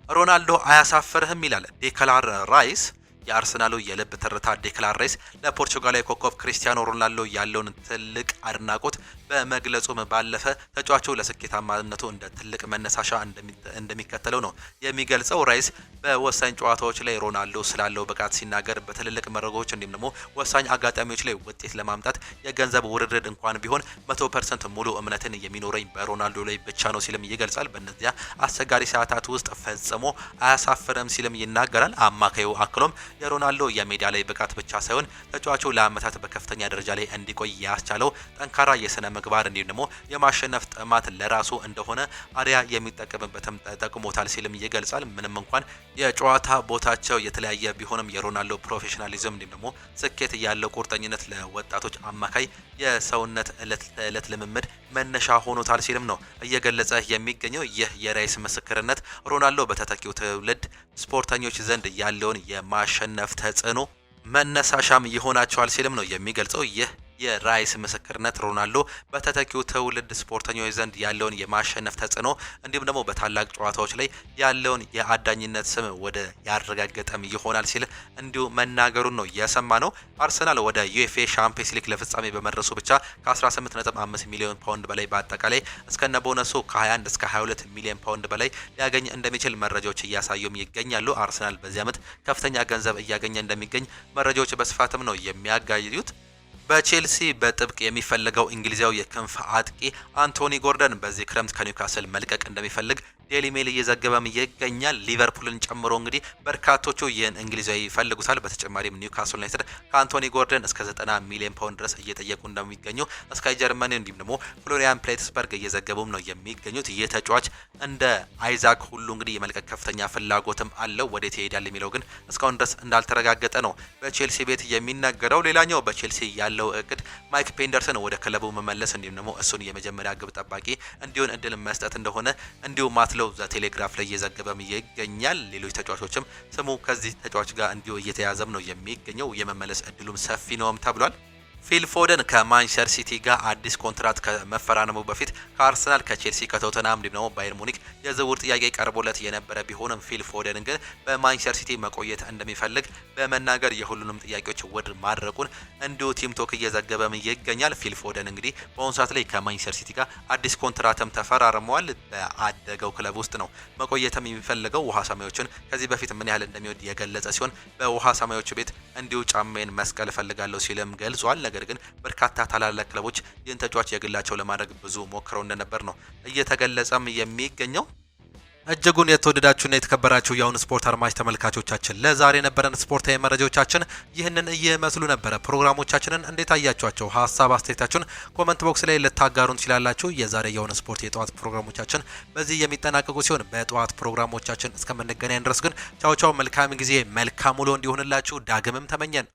ሮናልዶ አያሳፍርህም ይላል ዴክላን ራይስ። የአርሰናሉ የልብ ትርታ ዴክላን ራይስ ለፖርቹጋላዊ ኮከብ ክሪስቲያኖ ሮናልዶ ያለውን ትልቅ አድናቆት በመግለጹም ባለፈ ተጫዋቹ ለስኬታማነቱ እንደ ትልቅ መነሳሻ እንደሚከተለው ነው የሚገልጸው። ራይስ በወሳኝ ጨዋታዎች ላይ ሮናልዶ ስላለው ብቃት ሲናገር በትልልቅ መረጃዎች እንዲሁም ደግሞ ወሳኝ አጋጣሚዎች ላይ ውጤት ለማምጣት የገንዘብ ውርድር እንኳን ቢሆን 100% ሙሉ እምነትን የሚኖረኝ በሮናልዶ ላይ ብቻ ነው ሲልም ይገልጻል። በእነዚያ አስቸጋሪ ሰዓታት ውስጥ ፈጽሞ አያሳፍርም ሲልም ይናገራል። አማካዩ አክሎም የሮናልዶ የሜዳ ላይ ብቃት ብቻ ሳይሆን ተጫዋቹ ለዓመታት በከፍተኛ ደረጃ ላይ እንዲቆይ ያስቻለው ጠንካራ የስነ ምግባር እንዲሁም ደግሞ የማሸነፍ ጥማት ለራሱ እንደሆነ አሪያ የሚጠቀምበትም ጠቅሞታል ሲልም ይገልጻል። ምንም እንኳን የጨዋታ ቦታቸው የተለያየ ቢሆንም የሮናልዶ ፕሮፌሽናሊዝም እንዲሁም ደግሞ ስኬት ያለው ቁርጠኝነት ለወጣቶች አማካይ የሰውነት ዕለት ልምምድ መነሻ ሆኖታል ሲልም ነው እየገለጸ የሚገኘው። ይህ የራይስ ምስክርነት ሮናልዶ በተተኪው ትውልድ ስፖርተኞች ዘንድ ያለውን የማሸነፍ ተጽዕኖ መነሳሻም ይሆናቸዋል ሲልም ነው የሚገልጸው። ይህ የራይስ ምስክርነት ሮናልዶ በተተኪው ትውልድ ስፖርተኞች ዘንድ ያለውን የማሸነፍ ተጽዕኖ እንዲሁም ደግሞ በታላቅ ጨዋታዎች ላይ ያለውን የአዳኝነት ስም ወደ ያረጋገጠም ይሆናል ሲል እንዲሁ መናገሩን ነው የሰማ ነው። አርሰናል ወደ ዩኤፍኤ ሻምፒየንስ ሊግ ለፍጻሜ በመድረሱ ብቻ ከ18.5 ሚሊዮን ፓውንድ በላይ በአጠቃላይ እስከነ ቦነሱ ከ21 እስከ 22 ሚሊዮን ፓውንድ በላይ ሊያገኝ እንደሚችል መረጃዎች እያሳዩም ይገኛሉ። አርሰናል በዚህ ዓመት ከፍተኛ ገንዘብ እያገኘ እንደሚገኝ መረጃዎች በስፋትም ነው የሚያጋዩት። በቼልሲ በጥብቅ የሚፈልገው እንግሊዛዊ የክንፍ አጥቂ አንቶኒ ጎርደን በዚህ ክረምት ከኒውካስል መልቀቅ እንደሚፈልግ ዴሊ ሜል እየዘገበም ይገኛል። ሊቨርፑልን ጨምሮ እንግዲህ በርካቶቹ ይህን እንግሊዛዊ ይፈልጉታል። በተጨማሪም ኒውካስል ዩናይትድ ከአንቶኒ ጎርደን እስከ 90 ሚሊዮን ፓውንድ ድረስ እየጠየቁ እንደሚገኙ ስካይ ጀርመኒ እንዲሁም ደግሞ ፍሎሪያን ፕሌትስበርግ እየዘገቡም ነው የሚገኙት። ይህ ተጫዋች እንደ አይዛክ ሁሉ እንግዲህ የመልቀቅ ከፍተኛ ፍላጎትም አለው። ወዴት ይሄዳል የሚለው ግን እስካሁን ድረስ እንዳልተረጋገጠ ነው በቼልሲ ቤት የሚነገረው። ሌላኛው በቼልሲ ያለው እቅድ ማይክ ፔንደርሰን ወደ ክለቡ መመለስ እንዲሁም ደግሞ እሱን የመጀመሪያ ግብ ጠባቂ እንዲሆን እድል መስጠት እንደሆነ እንዲሁ ለው ቴሌግራፍ ላይ እየዘገበም ይገኛል። ሌሎች ተጫዋቾችም ስሙ ከዚህ ተጫዋች ጋር እንዲሁ እየተያዘም ነው የሚገኘው። የመመለስ እድሉም ሰፊ ነውም ተብሏል። ፊል ፎደን ከማንቸስተር ሲቲ ጋር አዲስ ኮንትራት ከመፈራረሙ በፊት ከአርሰናል፣ ከቼልሲ፣ ከቶተንሃም እንዲሁም ደግሞ ባየር ሙኒክ የዝውውር ጥያቄ ቀርቦለት የነበረ ቢሆንም ፊል ፎደን ግን በማንቸስተር ሲቲ መቆየት እንደሚፈልግ በመናገር የሁሉንም ጥያቄዎች ውድቅ ማድረጉን እንዲሁ ቲምቶክ እየዘገበም ይገኛል። ፊል ፎደን እንግዲህ በአሁኑ ሰዓት ላይ ከማንቸስተር ሲቲ ጋር አዲስ ኮንትራትም ተፈራርመዋል። በአደገው ክለብ ውስጥ ነው መቆየትም የሚፈልገው። ውሃ ሰማዮችን ከዚህ በፊት ምን ያህል እንደሚወድ የገለጸ ሲሆን በውሃ ሰማዮች ቤት እንዲሁ ጫማዬን መስቀል እፈልጋለሁ ሲልም ገልጿል። ነገር ግን በርካታ ታላላቅ ክለቦች ይህን ተጫዋች የግላቸው ለማድረግ ብዙ ሞክረው እንደነበር ነው እየተገለጸም የሚገኘው። እጅጉን የተወደዳችሁና የተከበራችሁ የአሁን ስፖርት አድማጭ ተመልካቾቻችን ለዛሬ የነበረን ስፖርታዊ መረጃዎቻችን ይህንን እየመስሉ ነበረ። ፕሮግራሞቻችንን እንዴት አያችኋቸው? ሀሳብ አስተያየታችሁን ኮመንት ቦክስ ላይ ልታጋሩን ትችላላችሁ። የዛሬ የአሁን ስፖርት የጠዋት ፕሮግራሞቻችን በዚህ የሚጠናቀቁ ሲሆን በጠዋት ፕሮግራሞቻችን እስከምንገናኝ ድረስ ግን ቻው ቻው፣ መልካም ጊዜ፣ መልካም ውሎ እንዲሆንላችሁ ዳግምም ተመኘን።